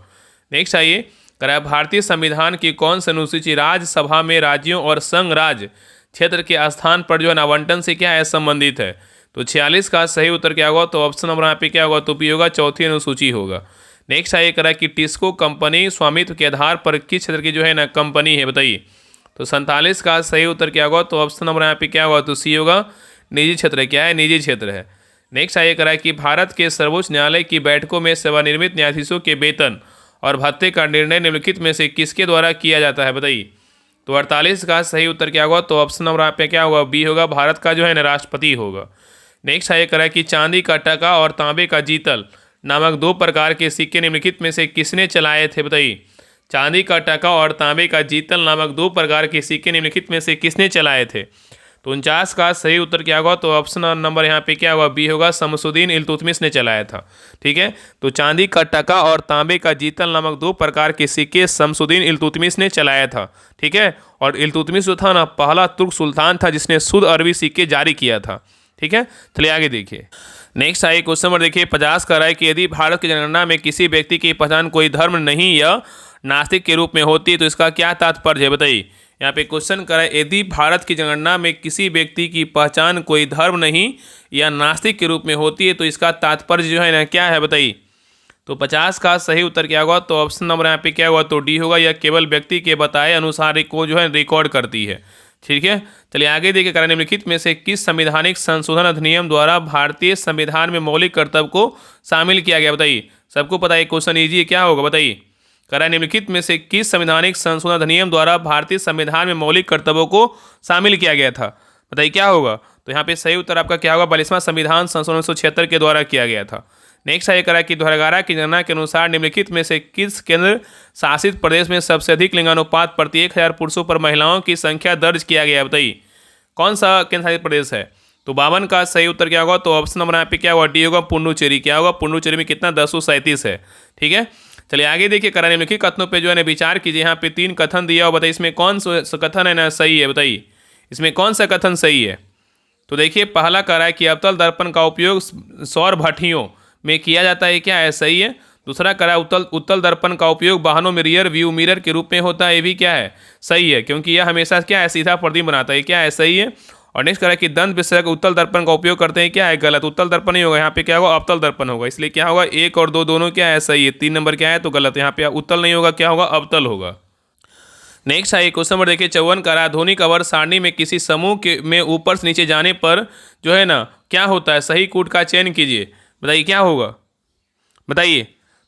S1: नेक्स्ट आइए करा भारतीय संविधान की कौन सी अनुसूची राज्यसभा में राज्यों और संघ राज्य क्षेत्र के स्थान पर जो है आवंटन से क्या है? संबंधित है। तो 46 का सही उत्तर क्या होगा? तो ऑप्शन नंबर यहाँ पे क्या होगा? तो पी होगा, चौथी अनुसूची होगा। नेक्स्ट आइए करा कि टिस्को कंपनी स्वामित्व के आधार पर किस क्षेत्र की जो है ना कंपनी है? बताइए, तो 47 का सही उत्तर क्या होगा? तो ऑप्शन नंबर यहाँ पे क्या होगा? तो सी होगा, निजी क्षेत्र। क्या है? निजी क्षेत्र है। नेक्स्ट आइए करा कि भारत के सर्वोच्च न्यायालय की बैठकों में सेवानिवृत्त न्यायाधीशों के वेतन और भत्ते का निर्णय निम्नलिखित में से किसके द्वारा किया जाता है? बताइए, तो 48 का सही उत्तर क्या होगा? तो ऑप्शन नंबर यहाँ पे क्या होगा? बी होगा, भारत का जो है ना राष्ट्रपति होगा। नेक्स्ट आइए करा कि चांदी का टका और तांबे का जीतल नामक दो प्रकार के सिक्के निम्नलिखित में से किसने चलाए थे? बताइए। चांदी का टका और तांबे का जीतल नामक दो प्रकार के सिक्के निम्नलिखित में से किसने चलाए थे? तो 49 का सही उत्तर क्या होगा? तो ऑप्शन नंबर यहाँ पे क्या होगा? बी होगा, शमसुद्दीन इल्तुतमिश ने चलाया था। ठीक है, तो चांदी का टका और तांबे का जीतल नामक दो प्रकार के सिक्के शमसुद्दीन इल्तुतमिश ने चलाया था। ठीक है, और इल्तुतमिश जो था ना, पहला तुर्क सुल्तान था जिसने शुद्ध अरबी सिक्के जारी किया था। ठीक है, चलिए आगे देखिए। नेक्स्ट आइए क्वेश्चन नंबर देखिए 50 का है कि यदि भारत की जनगणना में किसी व्यक्ति की पहचान कोई धर्म नहीं या नास्तिक के रूप में होती है तो इसका क्या तात्पर्य है? बताइए। यहाँ पे क्वेश्चन करा है, यदि भारत की जनगणना में किसी व्यक्ति की पहचान कोई धर्म नहीं या नास्तिक के रूप में होती है तो इसका तात्पर्य जो है ना क्या है? बताइए। तो 50 का सही उत्तर क्या होगा? तो ऑप्शन नंबर यहाँ पे क्या होगा? तो डी होगा, या केवल व्यक्ति के बताए अनुसार को जो है रिकॉर्ड करती है। ठीक है, चलिए आगे देखिए। कारण निम्नलिखित में से किस संवैधानिक संशोधन अधिनियम द्वारा भारतीय संविधान में मौलिक कर्तव्य को शामिल किया गया? बताइए। सबको पता है क्वेश्चन इजी है, क्या होगा? बताइए। कारण निम्नलिखित में से किस संवैधानिक संशोधन अधिनियम द्वारा भारतीय संविधान में मौलिक कर्तव्यों को शामिल किया गया था? बताइए क्या होगा? तो यहाँ पे सही उत्तर आपका क्या होगा? 42वां संविधान संशोधन 1976 के द्वारा किया गया था। नेक्स्ट आइए करा कि 2011 की जनगणना के अनुसार निम्नलिखित में से किस केंद्र शासित प्रदेश में सबसे अधिक लिंगानुपात प्रति 1000 पुरुषों पर महिलाओं की संख्या दर्ज किया गया? बताइए कौन सा केंद्र शासित प्रदेश है? तो 52 का सही उत्तर क्या होगा? तो ऑप्शन नंबर यहाँ पे क्या होगा? डी होगा, पुडुचेरी। क्या होगा? पुडुचेरी में कितना? 1037 है। ठीक है, चलिए आगे देखिए। करा निम्नलिखित कथनों पे जो है ना विचार कीजिए। यहाँ पे 3 कथन दिया हो, बताइए इसमें कौन सा कथन है ना सही है? बताइए इसमें कौन सा कथन सही है? तो देखिए पहला कह रहा है कि अवतल दर्पण का उपयोग सौर भट्टियों में किया जाता है, क्या है? सही है। दूसरा कह रहा है उत्तल दर्पण का उपयोग वाहनों में रियर व्यू मिरर के रूप में होता है, ये भी क्या है? सही है, क्योंकि यह हमेशा क्या है? सीधा प्रतिबिंब बनाता है, क्या है? सही है। और नेक्स्ट कह रहा है कि दंत विशेषज्ञ उत्तल दर्पण का उपयोग करते हैं, क्या है? गलत। उत्तल दर्पण नहीं होगा, यहाँ पे क्या होगा? अवतल दर्पण होगा। इसलिए क्या होगा? 1 और 2 दोनों क्या है? सही है। 3 नंबर क्या है? तो गलत। यहाँ पे उत्तल नहीं होगा, क्या होगा? अवतल होगा। नेक्स्ट है क्वेश्चन नंबर देखिए 54 का आधुनिक अवर सारणी में किसी समूह के में ऊपर से नीचे जाने पर जो है ना क्या होता है? सही कूट का चयन कीजिए। बताइए क्या होगा? बताइए।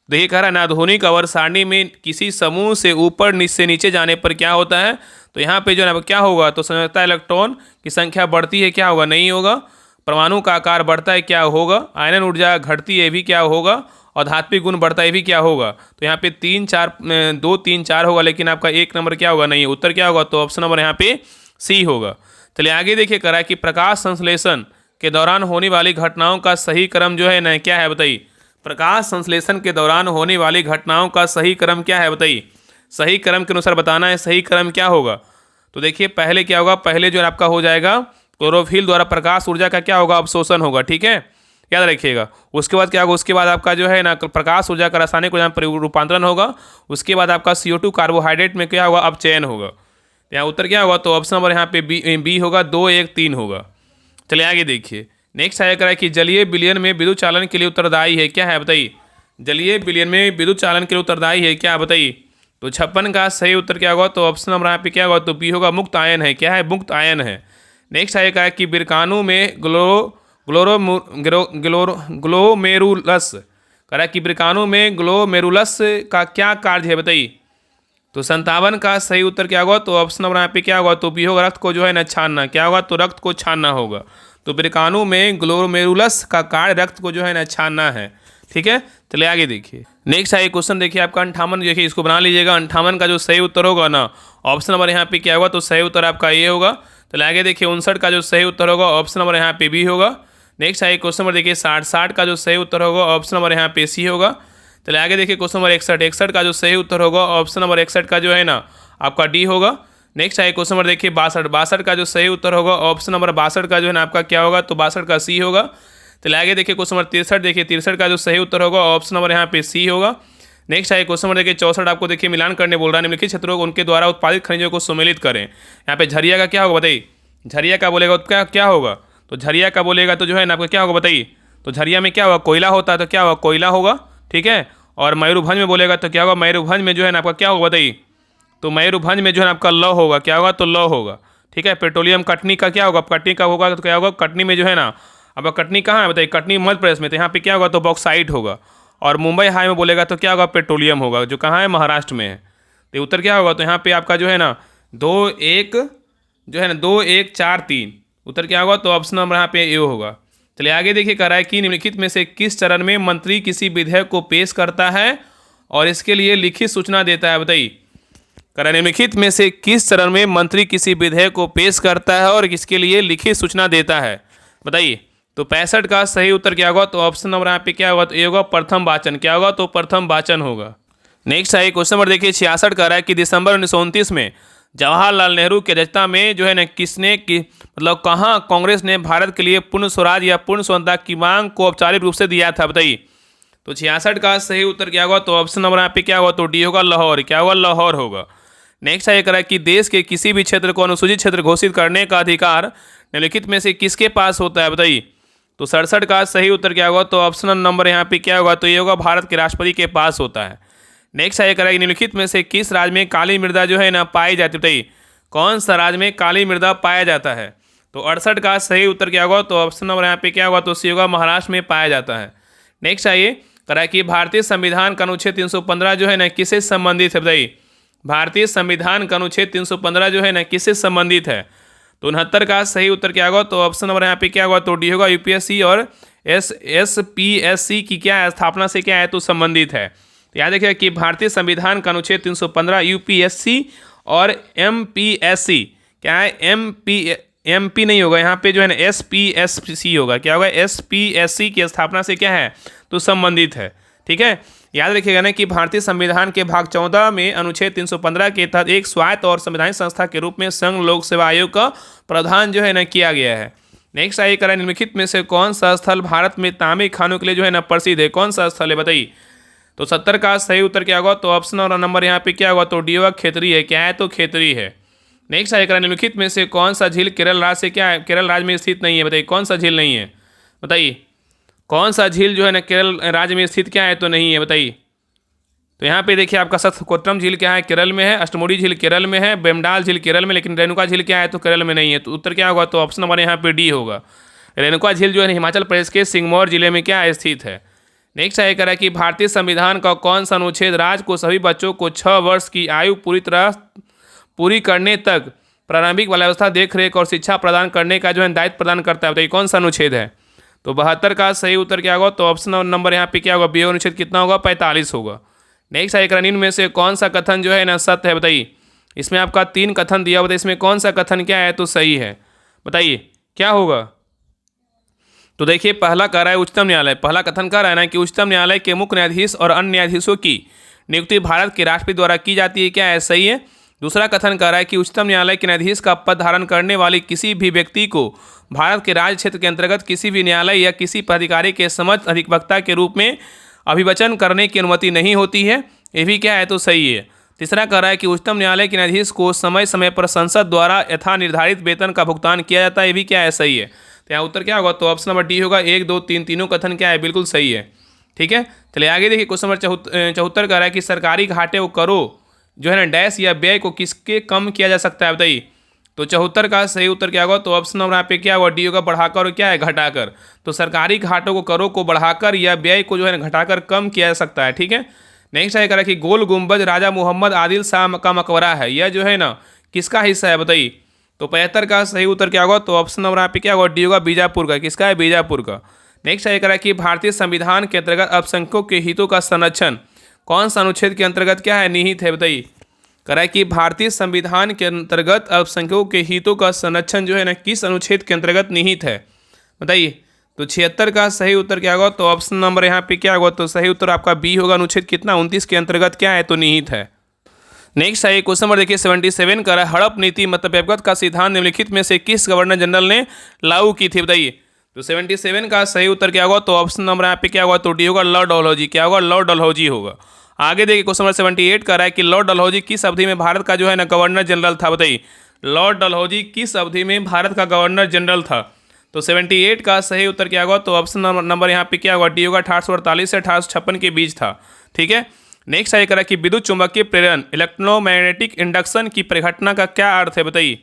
S1: देखिए कह रहा है ना, आधुनिक अवर सारणी में किसी समूह से ऊपर से नीचे जाने पर क्या होता है? तो यहाँ पे जो है ना क्या होगा? तो संयोजकता इलेक्ट्रॉन की संख्या बढ़ती है, क्या होगा? नहीं होगा। परमाणु का आकार बढ़ता है, क्या होगा? आयनन ऊर्जा घटती है, भी क्या होगा? और धात्विक गुण बढ़ता है, भी क्या होगा? तो यहाँ पे 3 4 2 3 4 होगा, लेकिन आपका 1 नंबर क्या होगा? नहीं, उत्तर क्या होगा? तो ऑप्शन नंबर यहाँ पे सी होगा। चलिए आगे देखिए कह रहा है कि प्रकाश संश्लेषण के दौरान होने वाली घटनाओं का सही क्रम जो है ना क्या है? बताइए। प्रकाश संश्लेषण के दौरान होने वाली घटनाओं का सही क्रम क्या है? बताइए। सही क्रम के अनुसार बताना है, सही क्रम क्या होगा? तो देखिए पहले क्या होगा? पहले जो है आपका हो जाएगा क्लोरोफिल द्वारा प्रकाश ऊर्जा का क्या होगा? अवशोषण होगा। ठीक है, याद रखिएगा। उसके बाद क्या होगा? उसके बाद आपका जो है ना प्रकाश ऊर्जा का रासायनिक रूपांतरण होगा। उसके बाद आपका CO2 कार्बोहाइड्रेट में क्या होगा? अपचयन होगा। यहाँ उत्तर क्या होगा? तो ऑप्शन नंबर यहाँ पे बी होगा, 2 1 3 होगा। चलिए आगे देखिए। नेक्स्ट आया करा कि जलीय विलयन में विद्युत चालन के लिए उत्तरदायी है, क्या है? बताइए। जलीय विलयन में विद्युत चालन के लिए उत्तरदायी है, क्या? बताइए। तो 56 का सही उत्तर क्या होगा? तो ऑप्शन नंबर यहाँ पे क्या होगा? तो बी होगा, मुक्त आयन है, क्या है? मुक्त आयन है। नेक्स्ट आया कहा कि बिरकानू में ग्लोमेरुलस करा कि बिरकानू में ग्लोमेरुलस का क्या कार्य है? बताइए। तो 57 का सही उत्तर क्या होगा? तो ऑप्शन नंबर यहाँ पे क्या होगा? तो बी होगा, रक्त को जो है ना छानना, क्या होगा? तो रक्त को छानना होगा। तो बिरकानू में ग्लोमेरुलस का कार्य रक्त को जो है ना छानना है। ठीक है, चलिए आगे देखिए। नेक्स्ट है क्वेश्चन देखिए आपका 58, देखिए इसको बना लीजिएगा। 58 का जो सही उत्तर होगा ना ऑप्शन नंबर यहाँ पे क्या होगा? तो सही उत्तर आपका ये होगा। चलिए आगे देखिए 59 का जो सही उत्तर होगा ऑप्शन नंबर यहाँ पे बी होगा। नेक्स्ट है क्वेश्चन नंबर देखिए 60 का जो सही उत्तर होगा ऑप्शन नंबर यहाँ पे सी होगा। चलिए आगे देखिए क्वेश्चन नंबर 61 का जो सही उत्तर होगा ऑप्शन नंबर 61 का जो है ना आपका डी होगा। नेक्स्ट है क्वेश्चन नंबर देखिए 62 का जो सही उत्तर होगा ऑप्शन नंबर 62 का जो है ना आपका क्या होगा? तो 62 का सी होगा। चलिए आगे देखिए क्वेश्चन नंबर 63 देखिए 63 का जो सही उत्तर होगा ऑप्शन नंबर यहाँ पे सी होगा। नेक्स्ट है क्वेश्चन नंबर देखिए 64 आपको देखिए मिलान करने बोल रहा है। निम्नलिखित क्षेत्रों को उनके द्वारा उत्पादित खनिजों को सम्मिलित करें। यहाँ पे झरिया का क्या होगा? बताइए। झरिया का बोलेगा तो क्या होगा? तो झरिया का बोलेगा तो जो है ना आपका क्या होगा? बताइए। तो झरिया में क्या होगा? कोयला होता है, तो क्या होगा? कोयला होगा। ठीक है, और मयूरभंज में बोलेगा तो क्या होगा? मयूरभंज में जो है ना आपका क्या होगा? बताइए। तो मयूरभंज में जो है ना आपका लौ होगा, क्या होगा? तो लौ होगा। ठीक है, पेट्रोलियम कटनी का क्या होगा? कटनी का होगा तो क्या होगा? कटनी में जो है ना अब कटनी कहाँ है? बताइए। कटनी मध्य प्रदेश में, तो यहाँ पे क्या होगा? तो बॉक्साइट होगा। और मुंबई हाई में बोलेगा तो क्या होगा? पेट्रोलियम होगा, जो कहाँ है? महाराष्ट्र में है। तो उत्तर क्या होगा? तो यहाँ पे आपका जो है ना 2 1 4 3 उत्तर क्या होगा? तो ऑप्शन नंबर यहाँ पे ए होगा। चलिए आगे देखिए, कह रहा है कि निम्नलिखित में से किस चरण में मंत्री किसी विधेयक को पेश करता है और इसके लिए लिखित सूचना देता है, बताइए। कह रहा है निम्नलिखित में से किस चरण में मंत्री किसी विधेयक को पेश करता है और इसके लिए लिखित सूचना देता है, बताइए। तो 65 का सही उत्तर क्या होगा? तो ऑप्शन नंबर यहाँ पे क्या होगा? तो ये होगा प्रथम वाचन। क्या होगा? तो प्रथम वाचन होगा। नेक्स्ट है क्वेश्चन नंबर देखिए 66 का रहा है कि दिसंबर 1929 में जवाहरलाल नेहरू की अध्यक्षता में जो है ना किसने की मतलब कहाँ कांग्रेस ने भारत के लिए पूर्ण स्वराज या पूर्ण स्वतंत्रता की मांग को औपचारिक रूप से दिया था, बताइए। तो 66 का सही उत्तर क्या होगा? तो ऑप्शन नंबर यहाँ पे क्या होगा? तो डी होगा, लाहौर। क्या होगा? लाहौर होगा। नेक्स्ट है कह रहा है कि देश के किसी भी क्षेत्र को अनुसूचित क्षेत्र घोषित करने का अधिकार निम्नलिखित में से किसके पास होता है, बताइए। तो 67 का सही उत्तर क्या होगा? तो ऑप्शन नंबर यहाँ पे क्या होगा? तो ये होगा भारत के राष्ट्रपति के पास होता है। नेक्स्ट है कह रहा है कि निम्नलिखित में से किस राज्य में काली मृदा जो है ना पाई जाती है, बताइए। कौन सा राज्य में काली मृदा पाया जाता है? तो 68 का सही उत्तर क्या होगा? तो ऑप्शन नंबर यहाँ पे क्या होगा? तो सी होगा, महाराष्ट्र में पाया जाता है। नेक्स्ट आइए, कह रहा है कि भारतीय संविधान का अनुच्छेद 315 जो है ना किससे संबंधित है, बताइए। भारतीय संविधान का अनुच्छेद 315 जो है ना किससे संबंधित है? तो 69 का सही उत्तर क्या होगा? तो ऑप्शन नंबर यहाँ पे क्या होगा? तो डी होगा, यूपीएससी और एसपीएससी की क्या स्थापना से क्या है? तो संबंधित है। तो याद रखिए कि भारतीय संविधान का अनुच्छेद 315 यूपीएससी और एमपीएससी क्या है? एमपी नहीं होगा यहाँ पे, जो है ना एसपीएससी होगा। क्या होगा? एसपीएससी की स्थापना से क्या है? तो संबंधित है। ठीक है, याद रखिएगा ना कि भारतीय संविधान के भाग 14 में अनुच्छेद 315 के तहत एक स्वायत्त और संवैधानिक संस्था के रूप में संघ लोक सेवा आयोग का प्रावधान जो है ना किया गया है। नेक्स्ट आइए करें, निम्नलिखित में से कौन सा स्थल भारत में तांबे खानों के लिए जो है ना प्रसिद्ध है? कौन सा स्थल है, बताइए। तो 70 का सही उत्तर क्या होगा? तो ऑप्शन और नंबर यहाँ पे क्या होगा? तो डी होगा, खेतरी है। क्या है? तो खेतरी है। नेक्स्ट आइए करें, निम्नलिखित में से कौन सा झील केरल राज्य से क्या है? केरल राज्य में स्थित नहीं है, बताइए। कौन सा झील नहीं है, बताइए। कौन सा झील जो है ना केरल राज्य में स्थित क्या है? तो नहीं है, बताइए। तो यहाँ पे देखिए आपका सतकोट्रम झील क्या है? केरल में है। अष्टमुडी झील केरल में है। बेमडाल झील केरल में, लेकिन रेणुका झील क्या है? तो केरल में नहीं है। तो उत्तर क्या होगा? तो ऑप्शन नंबर यहाँ पे डी होगा। रेणुका झील जो है हिमाचल प्रदेश के सिंगमौर जिले में क्या है? स्थित है। नेक्स्ट है कह रहा है कि भारतीय संविधान का कौन सा अनुच्छेद राज्य को सभी बच्चों को 6 वर्ष की आयु पूरी करने तक प्रारंभिक बाल्यावस्था, देखरेख और शिक्षा प्रदान करने का जो है दायित्व प्रदान करता है, बताइए। कौन सा अनुच्छेद है? तो 72 का सही उत्तर क्या होगा? तो ऑप्शन नंबर यहाँ पे क्या होगा? बी अनुच्छेद कितना होगा? 45 होगा। नेक्स्ट है निम्न में से कौन सा कथन जो है ना सत्य है, बताइए। इसमें आपका 3 कथन दिया हुआ, इसमें कौन सा कथन क्या है? तो सही है, बताइए क्या होगा? तो देखिए पहला कह रहा है उच्चतम न्यायालय, पहला कथन कह रहा है ना कि उच्चतम न्यायालय के मुख्य न्यायाधीश और अन्य न्यायाधीशों की नियुक्ति भारत के राष्ट्रपति द्वारा की जाती है। क्या है? सही है। दूसरा कथन कह रहा है कि उच्चतम न्यायालय के न्यायाधीश का पद धारण करने वाले किसी भी व्यक्ति को भारत के राज्य क्षेत्र के अंतर्गत किसी भी न्यायालय या किसी प्राधिकारी के समक्ष अधिवक्ता के रूप में अभिवचन करने की अनुमति नहीं होती है। ये भी क्या है? तो सही है। तीसरा कह रहा है कि उच्चतम न्यायालय के न्यायाधीश को समय समय पर संसद द्वारा यथा निर्धारित वेतन का भुगतान किया जाता है। ये भी क्या है? सही है। तो यहाँ उत्तर क्या होगा? तो ऑप्शन नंबर डी होगा। 1, 2, 3 तीनों कथन क्या है? बिल्कुल सही है। ठीक है, चलिए आगे देखिए क्वेश्चन नंबर 74 कह रहा है कि सरकारी घाटे को करो जो है ना डैश या व्यय को किसके कम किया जा सकता है, बताइए। तो 74 का सही उत्तर क्या होगा? तो ऑप्शन नंबर यहाँ पे क्या होगा? डी होगा, बढ़ाकर और क्या है? घटाकर। तो सरकारी घाटों को करों को बढ़ाकर या व्यय को जो है ना घटाकर कम किया जा सकता है। ठीक है, नेक्स्ट है कह रहा है कि गोल गुंबद राजा मोहम्मद आदिल शाह का मकबरा है, यह जो है ना किसका हिस्सा है, बताइए। तो 75 का सही उत्तर क्या होगा? तो ऑप्शन नंबर यहाँ पे क्या होगा? डी होगा, बीजापुर का। किसका है? बीजापुर का। नेक्स्ट है कह रहा है कि भारतीय संविधान के अंतर्गत अल्पसंख्यकों के हितों का संरक्षण कौन सा अनुच्छेद के अंतर्गत क्या है? निहित है, बताइए। कह रहा है कि भारतीय संविधान के अंतर्गत अल्पसंख्यकों के हितों का संरक्षण जो है ना किस अनुच्छेद के अंतर्गत निहित है, बताइए। तो 76 का सही उत्तर क्या होगा? तो ऑप्शन नंबर यहाँ पे क्या होगा? तो सही उत्तर आपका बी होगा, अनुच्छेद कितना? 29 के अंतर्गत क्या है? तो निहित है। नेक्स्ट है क्वेश्चन नंबर देखिए 77 का हड़प नीति मतलब व्यक्तिगत का सिद्धांत निम्नलिखित में से किस गवर्नर जनरल ने लागू की थी, बताइए। तो 77 का सही उत्तर क्या होगा? तो ऑप्शन नंबर यहाँ पे क्या होगा? तो डी होगा, लॉर्ड डलहौजी। क्या होगा? लॉर्ड डलहौजी होगा। आगे देखिए क्वेश्चन नंबर 78 का रहा है कि लॉर्ड डलहौजी किस अवधि में भारत का जो है ना गवर्नर जनरल था, बताइए। लॉर्ड डलहौजी किस अवधि में भारत का गवर्नर जनरल था? तो 78 का सही उत्तर क्या होगा? तो ऑप्शन नंबर यहाँ पे क्या होगा? डी होगा, 1848 से 1856 के बीच था। ठीक है, नेक्स्ट है करा कि विद्युत चुंबकीय प्रेरण इलेक्ट्रोमैग्नेटिक इंडक्शन की परिघटना का क्या अर्थ है, बताइए।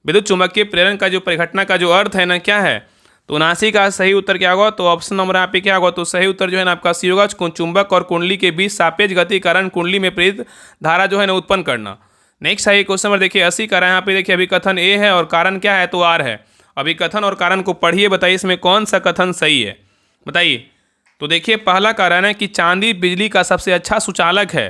S1: विद्युत चुंबकीय प्रेरण का जो परिघटना का जो अर्थ है ना क्या है? तो 79 का सही उत्तर क्या होगा? तो ऑप्शन नंबर यहाँ पे क्या होगा? तो सही उत्तर जो है ना आपका सी होगा, चुंबक और कुंडली के बीच सापेक्ष गति के कारण कुंडली में प्रेरित धारा जो है ना उत्पन्न करना। नेक्स्ट है क्वेश्चन नंबर देखिए 80 का यहाँ पे देखिए अभी कथन ए है और कारण क्या है? तो आर है। अभी कथन और कारण को पढ़िए, बताइए इसमें कौन सा कथन सही है, बताइए। तो देखिए पहला कारण है कि चांदी बिजली का सबसे अच्छा सुचालक है।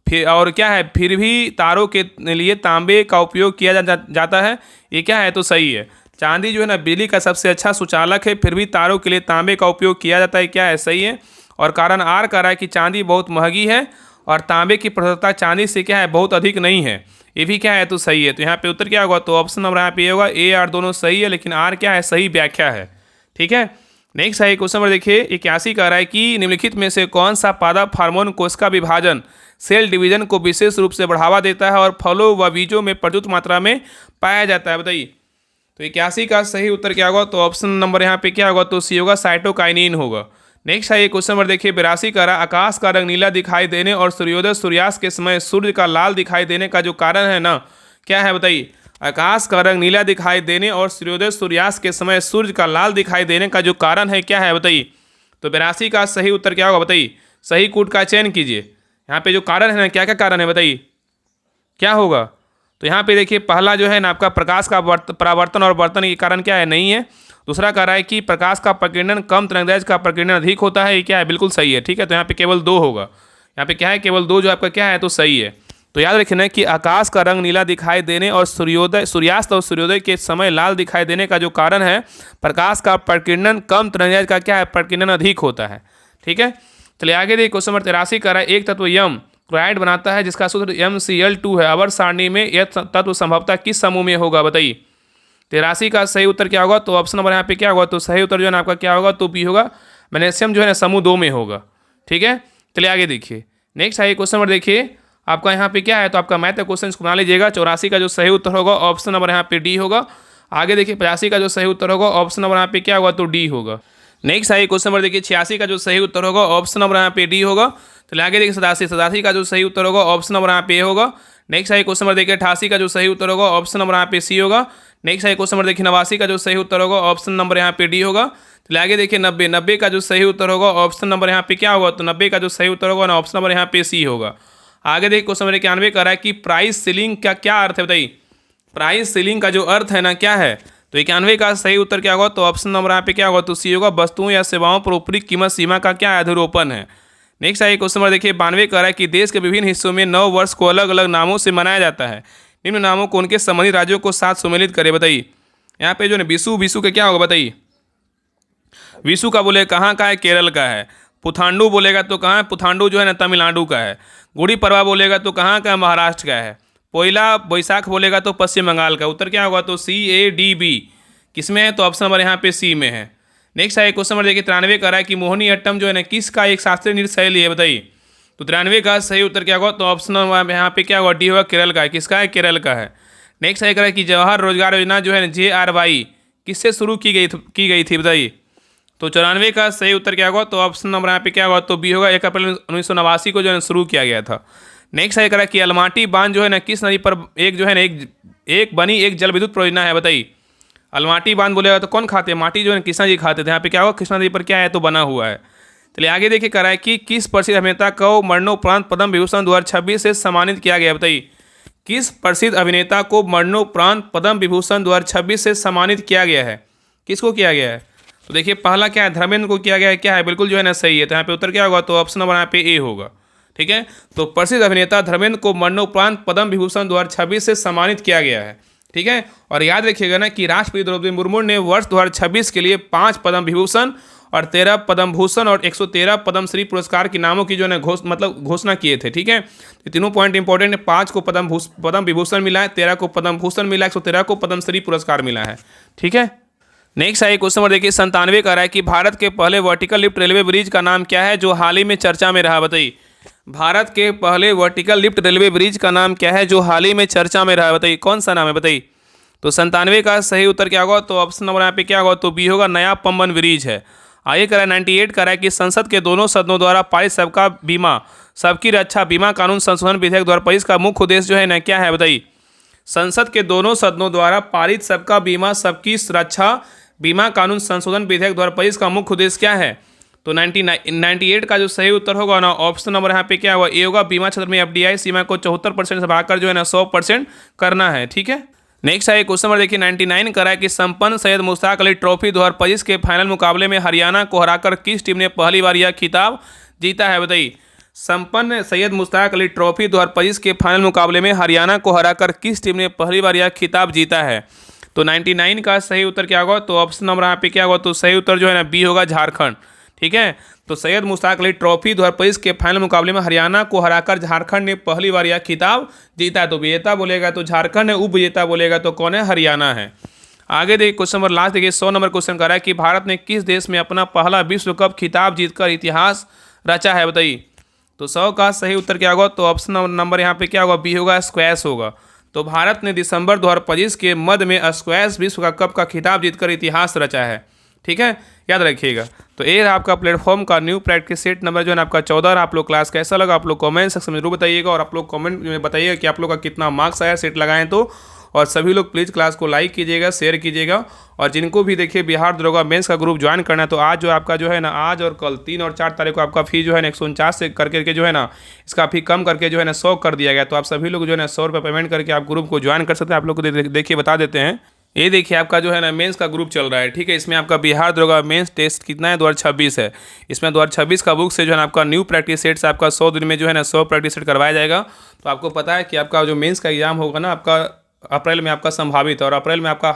S1: फिर और क्या है, फिर भी तारों के लिए तांबे का उपयोग किया जाता है। ये क्या है, तो सही है। चांदी जो है ना बिजली का सबसे अच्छा सुचालक है, फिर भी तारों के लिए तांबे का उपयोग किया जाता है, क्या है, सही है। और कारण आर कह रहा है कि चांदी बहुत महंगी है और तांबे की प्रशुद्धता चांदी से क्या है, बहुत अधिक नहीं है। ये भी क्या है, तो सही है। तो यहाँ पे उत्तर क्या होगा, तो ऑप्शन नंबर यहाँ पे ये होगा, ए आर दोनों सही है, लेकिन आर क्या है, सही व्याख्या है। ठीक है। नेक्स्ट है क्वेश्चन नंबर देखिए 81 कह रहा है कि निम्नलिखित में से कौन सा पादप हार्मोन कोशिका विभाजन सेल डिवीजन को विशेष रूप से बढ़ावा देता है और फलों व बीजों में प्रचुर मात्रा में पाया जाता है, बताइए। तो 81 का सही उत्तर क्या होगा, तो ऑप्शन नंबर यहाँ पे क्या होगा, तो सी होगा, साइटोकाइनिन होगा। नेक्स्ट है ये क्वेश्चन नंबर देखिए 82 का रहा, आकाश का रंग नीला दिखाई देने और सूर्योदय सूर्यास्त के समय सूर्य का लाल दिखाई देने का जो कारण है ना, क्या है, बताइए। आकाश का रंग नीला दिखाई देने और सूर्योदय सूर्यास्त के समय सूर्य का लाल दिखाई देने का जो कारण है, क्या है, बताइए। तो 82 का सही उत्तर क्या होगा, बताइए। सही कूट का चयन कीजिए। यहाँ पे जो कारण है ना, क्या क्या कारण है, बताइए क्या होगा। तो यहाँ पे देखिए पहला जो है ना आपका प्रकाश का परावर्तन और वर्तन के कारण क्या है, नहीं है। दूसरा कह रहा है कि प्रकाश का प्रकीर्णन कम तरंगदैर्घ्य का प्रकीर्णन अधिक होता है, ये क्या है, बिल्कुल सही है। ठीक है। तो यहाँ पे केवल 2 होगा, यहाँ पे क्या है, केवल 2 जो आपका क्या है, तो सही है। तो याद रखना कि आकाश का रंग नीला दिखाई देने और सूर्यास्त और सूर्योदय के समय लाल दिखाई देने का जो कारण है, प्रकाश का प्रकीर्णन कम तरंगदैर्घ्य का क्या है, प्रकीर्णन अधिक होता है। ठीक है। चलिए आगे देखिए क्वेश्चन नंबर 83 कह रहा है, एक तत्व यम क्लोराइड बनाता है जिसका सूत्र MCl2 है। अवर सारणी में यह तत्व संभवतः किस समूह में होगा, बताइए। 83 का सही उत्तर क्या होगा, तो ऑप्शन नंबर यहाँ पे क्या होगा, तो सही उत्तर जो है ना आपका क्या होगा, तो बी होगा, मैग्नीशियम जो है ना समूह 2 में होगा। ठीक है। चलिए आगे देखिए नेक्स्ट है क्वेश्चन नंबर देखिए आपका यहाँ पे क्या है, तो आपका मैथ का क्वेश्चन इसको बना लीजिएगा। 84 का जो सही उत्तर होगा ऑप्शन नंबर यहाँ पे डी होगा। आगे देखिए 85 का जो सही उत्तर होगा ऑप्शन नंबर यहाँ पे क्या होगा, तो डी होगा। नेक्स्ट है क्वेश्चन नंबर देखिए 86 का जो सही उत्तर होगा ऑप्शन नंबर यहाँ पे डी होगा। चलिए आगे देखिए 87 का जो सही उत्तर होगा ऑप्शन नंबर यहाँ पे ए होगा। नेक्स्ट है क्वेश्चन नंबर देखिए 88 का जो सही उत्तर होगा ऑप्शन नंबर यहाँ पे सी होगा। नेक्स्ट है क्वेश्चन नंबर देखिए 89 का जो सही उत्तर होगा ऑप्शन नंबर यहाँ पे डी होगा। चलिए आगे देखिए 90 का जो सही उत्तर होगा ऑप्शन नंबर यहाँ पे क्या होगा, तो 90 का जो सही उत्तर होगा ना ऑप्शन नंबर यहाँ पे सी होगा। आगे देखिए क्वेश्चन नंबर 91 कर रहा है कि प्राइस सीलिंग का क्या अर्थ है, बताइए। प्राइस सीलिंग का जो अर्थ है ना क्या है, तो 91 का सही उत्तर क्या होगा, तो ऑप्शन नंबर यहाँ पे क्या होगा, तो सी होगा, वस्तुओं या सेवाओं पर ऊपरी कीमत सीमा का क्या अधिरोपण है। नेक्स्ट है क्वेश्चन नंबर देखिए 92 कर रहा है कि देश के विभिन्न हिस्सों में नव वर्ष को अलग अलग नामों से मनाया जाता है, निम्न नामों को उनके संबंधित राज्यों को साथ सम्मिलित करे, बताइए। यहाँ पे जो है विशु का क्या होगा, बताइए। विशु का बोले कहाँ का है, केरल का है। पुथांडु बोलेगा तो कहाँ है, पुथांडु जो है ना तमिलनाडु का है। गुड़ी पड़वा बोलेगा तो कहाँ का, महाराष्ट्र का है। पोइला बैसाख बोलेगा तो पश्चिम बंगाल का। उत्तर क्या होगा, तो CADB किसमें है, तो ऑप्शन नंबर यहाँ पे सी में है। नेक्स्ट है क्वेश्चन नंबर देखिए 93 कर रहा है कि मोहिनी अट्टम जो है ना किसका एक शास्त्रीय नृत्य शैली है, बताइए। तो 93 का सही उत्तर क्या होगा, तो ऑप्शन नंबर यहाँ पे क्या होगा, डी होगा, केरल का है। किसका है, केरल का है। नेक्स्ट है कह रहा है कि जवाहर रोजगार योजना जो है ना JRY किससे शुरू की गई थी, बताइए। तो 94 का सही उत्तर क्या होगा, तो ऑप्शन नंबर यहाँ पे क्या होगा, तो बी होगा, 1 अप्रैल 1989 को जो है शुरू किया गया था। नेक्स्ट है कह रहा है कि अलमाटी बांध जो है ना किस नदी पर एक जो है ना एक बनी एक जल विद्युत परियोजना है, बताइए। अलमाटी बांध बोलेगा तो कौन खाते हैं, माटी जो है कृष्णा जी खाते थे। यहाँ पे क्या होगा, कृष्णा नदी पर क्या है, तो बना हुआ है। चलिए आगे देखिए कह रहा है कि किस प्रसिद्ध अभिनेता को मरणोपरांत पद्म विभूषण 2026 से सम्मानित किया गया, बताइए। किस प्रसिद्ध अभिनेता को मरणोपरांत पद्म विभूषण 2026 से सम्मानित किया गया है, किसको किया गया है। तो देखिए पहला क्या है, धर्मेंद्र को किया गया है, क्या है, बिल्कुल जो है ना सही है। तो यहाँ पे उत्तर क्या होगा, तो ऑप्शन नंबर यहाँ पे ए होगा। ठीक है। तो प्रसिद्ध अभिनेता धर्मेंद्र को मरणोपरांत पद्म विभूषण 2026 से सम्मानित किया गया है। ठीक है। और याद रखिएगा ना कि राष्ट्रपति द्रौपदी मुर्मू ने वर्ष 2026 के लिए 5 पद्म विभूषण और 13 पद्म भूषण और 113 पद्मश्री पुरस्कार के नामों की जो है घोषणा किए थे। ठीक है। तो तीनों पॉइंट इंपॉर्टेंट है। 5 को पद्म विभूषण मिला है, 13 को पद्म भूषण मिला है, 113 को पद्मश्री पुरस्कार मिला है। ठीक है। नेक्स्ट है क्वेश्चन नंबर देखिए 97 का रहा है कि भारत के पहले वर्टिकल लिफ्ट रेलवे ब्रिज का नाम क्या है जो हाल ही में चर्चा में रहा, बताइए। भारत के पहले वर्टिकल लिफ्ट रेलवे ब्रिज का नाम क्या है जो हाल ही में चर्चा में रहा, बताइए। कौन सा नाम है, बताइए। तो 97 का सही उत्तर क्या होगा, तो ऑप्शन नंबर यहाँ पे क्या होगा, तो बी होगा, नया पंबन ब्रिज है। आगे कह रहा है 98 का रहा है कि संसद के दोनों सदनों द्वारा पारित सबका बीमा सबकी रक्षा बीमा कानून संशोधन विधेयक 2025 का मुख्य उद्देश्य जो है ना क्या है, बताइए। संसद के दोनों सदनों द्वारा पारित सबका बीमा सबकी रक्षा बीमा कानून संशोधन विधेयक 2025 का मुख्य उद्देश्य क्या है। तो 98 का जो सही उत्तर होगा ना ऑप्शन नंबर यहाँ पे क्या होगा, ए होगा, बीमा क्षेत्र में FDI सीमा को 74% से बढ़ाकर जो है ना 100% करना है। ठीक है। नेक्स्ट है क्वेश्चन नंबर देखिए 99 करा है कि संपन्न सैयद मुश्ताक अली ट्रॉफी 2025 के फाइनल मुकाबले में हरियाणा को हराकर किस टीम ने पहली बार यह खिताब जीता है, बताइए। संपन्न सैयद मुश्ताक अली ट्रॉफी 2025 के फाइनल मुकाबले में हरियाणा को हराकर किस टीम ने पहली बार यह खिताब जीता है। तो 99 का सही उत्तर क्या होगा, तो ऑप्शन नंबर यहाँ पे क्या होगा, तो सही उत्तर जो है ना बी होगा, झारखंड। ठीक है, तो सैयद मुश्ताक अली ट्रॉफी 2025 के फाइनल मुकाबले में हरियाणा को हराकर झारखंड ने पहली बार यह खिताब जीता है। तो विजेता बोलेगा तो झारखंड है, उप विजेता बोलेगा तो कौन है, हरियाणा है। आगे देखिए क्वेश्चन नंबर लास्ट देखिए 100 नंबर क्वेश्चन कर रहा है कि भारत ने किस देश में अपना पहला विश्व कप खिताब जीतकर इतिहास रचा है, बताइए। तो 100 का सही उत्तर क्या होगा, तो ऑप्शन नंबर यहाँ पे क्या होगा, बी होगा, स्क्वैश होगा। तो भारत ने दिसंबर 2025 के मध्य में स्क्वैश विश्व कप का खिताब जीतकर इतिहास रचा है। ठीक है, याद रखिएगा। तो ये आपका प्लेटफॉर्म का न्यू प्रैक्टिस सेट नंबर जो है ना आपका 14। आप लोग क्लास कैसा लगा आप लोग कमेंट सेक्शन में जरूर बताइएगा, और आप लोग कमेंट में बताइएगा कि आप लोग का कितना मार्क्स आया सेट लगाएं तो। और सभी लोग प्लीज़ क्लास को लाइक कीजिएगा, शेयर कीजिएगा। और जिनको भी देखिए बिहार दरोगा मेंस का ग्रुप ज्वाइन करना है तो आज जो आपका जो है ना, आज और कल 3 और 4 तारीख को आपका फी जो है ना 149 से करके जो है ना, इसका फी कम करके जो है ना 100 कर दिया गया। तो आप सभी लोग जो है ना 100 रुपये पेमेंट करके आप ग्रुप को ज्वाइन कर सकते हैं। आप लोग को देखिए बता देते हैं, ये देखिए आपका जो है ना मेंस का ग्रुप चल रहा है। ठीक है, इसमें आपका बिहार दरोगा मेंस टेस्ट कितना है, 2026 है। इसमें 2026 का बुक से जो है ना आपका न्यू प्रैक्टिस सेट से आपका 100 दिन में जो है ना 100 प्रैक्टिस सेट करवाया जाएगा। तो आपको पता है कि आपका जो मेंस का एग्जाम होगा ना आपका अप्रैल में आपका संभावित है, और अप्रैल में आपका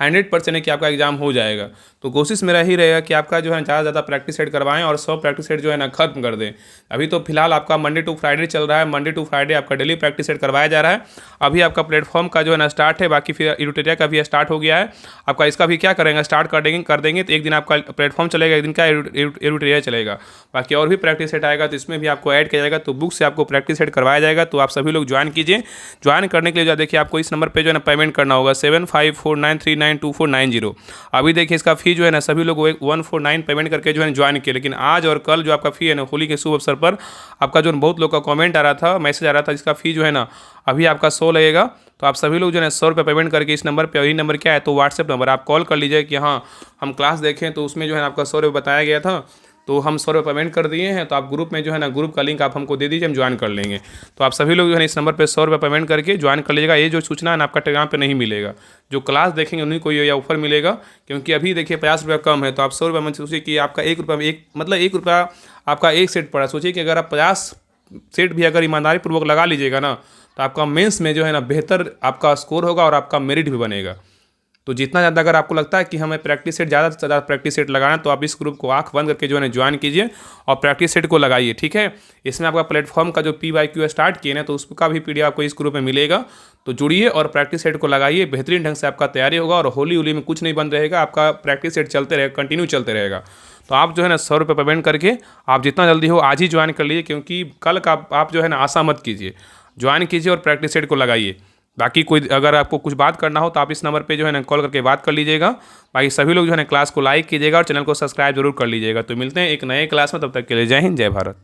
S1: 100% है कि आपका एग्जाम हो जाएगा। तो कोशिश मेरा ही रहेगा कि आपका जो है ज़्यादा से ज़्यादा प्रैक्टिस सेट करवाएं और 100 प्रैक्टिस सेट जो है ना खत्म कर दें। अभी तो फिलहाल आपका मंडे टू फ्राइडे चल रहा है, मंडे टू फ्राइडे आपका डेली प्रैक्टिस सेट करवाया जा रहा है। अभी आपका प्लेटफॉर्म का जो है ना स्टार्ट है, बाकी फिर एडुटेरिया का भी स्टार्ट हो गया है। आपका इसका भी क्या करेंगे, स्टार्ट कर देंगे तो एक दिन आपका प्लेटफॉर्म चलेगा, एक दिन का एडुटेरिया चलेगा। बाकी और भी प्रैक्टिस सेट आएगा तो इसमें भी आपको ऐड किया जाएगा। तो बुक से आपको प्रैक्टिस सेट करवाया जाएगा। तो आप सभी लोग ज्वाइन कीजिए। ज्वाइन करने के लिए देखिए आपको इस नंबर पर जो है ना पेमेंट करना होगा 7549392490। अभी देखिए इसका फी जो है ना सभी लोग 149 पेमेंट करके जो है ज्वाइन किए। लेकिन आज और कल जो आपका फ़ी है ना, होली के शुभ अवसर पर आपका जो बहुत लोग का कमेंट आ रहा था, मैसेज आ रहा था, जिसका फ़ी जो है ना अभी आपका 100 लगेगा। तो आप सभी लोग जो है 100 रुपये पेमेंट करके इस नंबर पर, यही नंबर क्या है तो व्हाट्सएप नंबर, आप कॉल कर लीजिए कि हाँ हम क्लास देखें। तो उसमें जो है आपका 100 रुपये बताया गया था, तो हम 100 रुपये पेमेंट कर दिए हैं। तो आप ग्रुप में जो है ना, ग्रुप का लिंक आप हमको दे दीजिए, हम ज्वाइन कर लेंगे। तो आप सभी लोग जो है इस नंबर पे 100 रुपये पेमेंट करके ज्वाइन कर लीजिएगा। ये जो सूचना है ना आपका टेलीग्राम पे नहीं मिलेगा, जो क्लास देखेंगे उन्हीं को ये ऑफर मिलेगा। क्योंकि अभी देखिए 50 रुपये कम है, तो आप 100 रुपये में सोचिए कि आपका 1 रुपये में एक रुपया आपका एक सेट पड़ा। सोचिए कि अगर आप 50 सेट भी अगर ईमानदारी पूर्वक लगा लीजिएगा ना, तो आपका मेंस में जो है ना बेहतर आपका स्कोर होगा और आपका मेरिट भी बनेगा। तो जितना ज़्यादा अगर आपको लगता है कि हमें प्रैक्टिस सेट ज़्यादा से ज़्यादा प्रैक्टिस सेट लगाना है, तो आप इस ग्रुप को आंख बंद करके जो है ना ज्वाइन कीजिए और प्रैक्टिस सेट को लगाइए। ठीक है, इसमें आपका प्लेटफॉर्म का जो PYQ स्टार्ट किए ना, तो उसका भी PDF आपको इस ग्रुप में मिलेगा। तो जुड़िए और प्रैक्टिस सेट को लगाइए, बेहतरीन ढंग से आपका तैयारी होगा। और होली में कुछ नहीं बंद रहेगा, आपका प्रैक्टिस सेट चलते रहेगा, कंटिन्यू चलते रहेगा। तो आप जो है ना 100 रुपये पेमेंट करके आप जितना जल्दी हो आज ही ज्वाइन कर लीजिए, क्योंकि कल का आप जो है ना आशा मत कीजिए, ज्वाइन कीजिए और प्रैक्टिस सेट को लगाइए। बाकी कोई अगर आपको कुछ बात करना हो तो आप इस नंबर पे जो है ना कॉल करके बात कर लीजिएगा। बाकी सभी लोग जो है ना क्लास को लाइक कीजिएगा और चैनल को सब्सक्राइब जरूर कर लीजिएगा। तो मिलते हैं एक नए क्लास में, तब तक के लिए जय हिंद, जय भारत।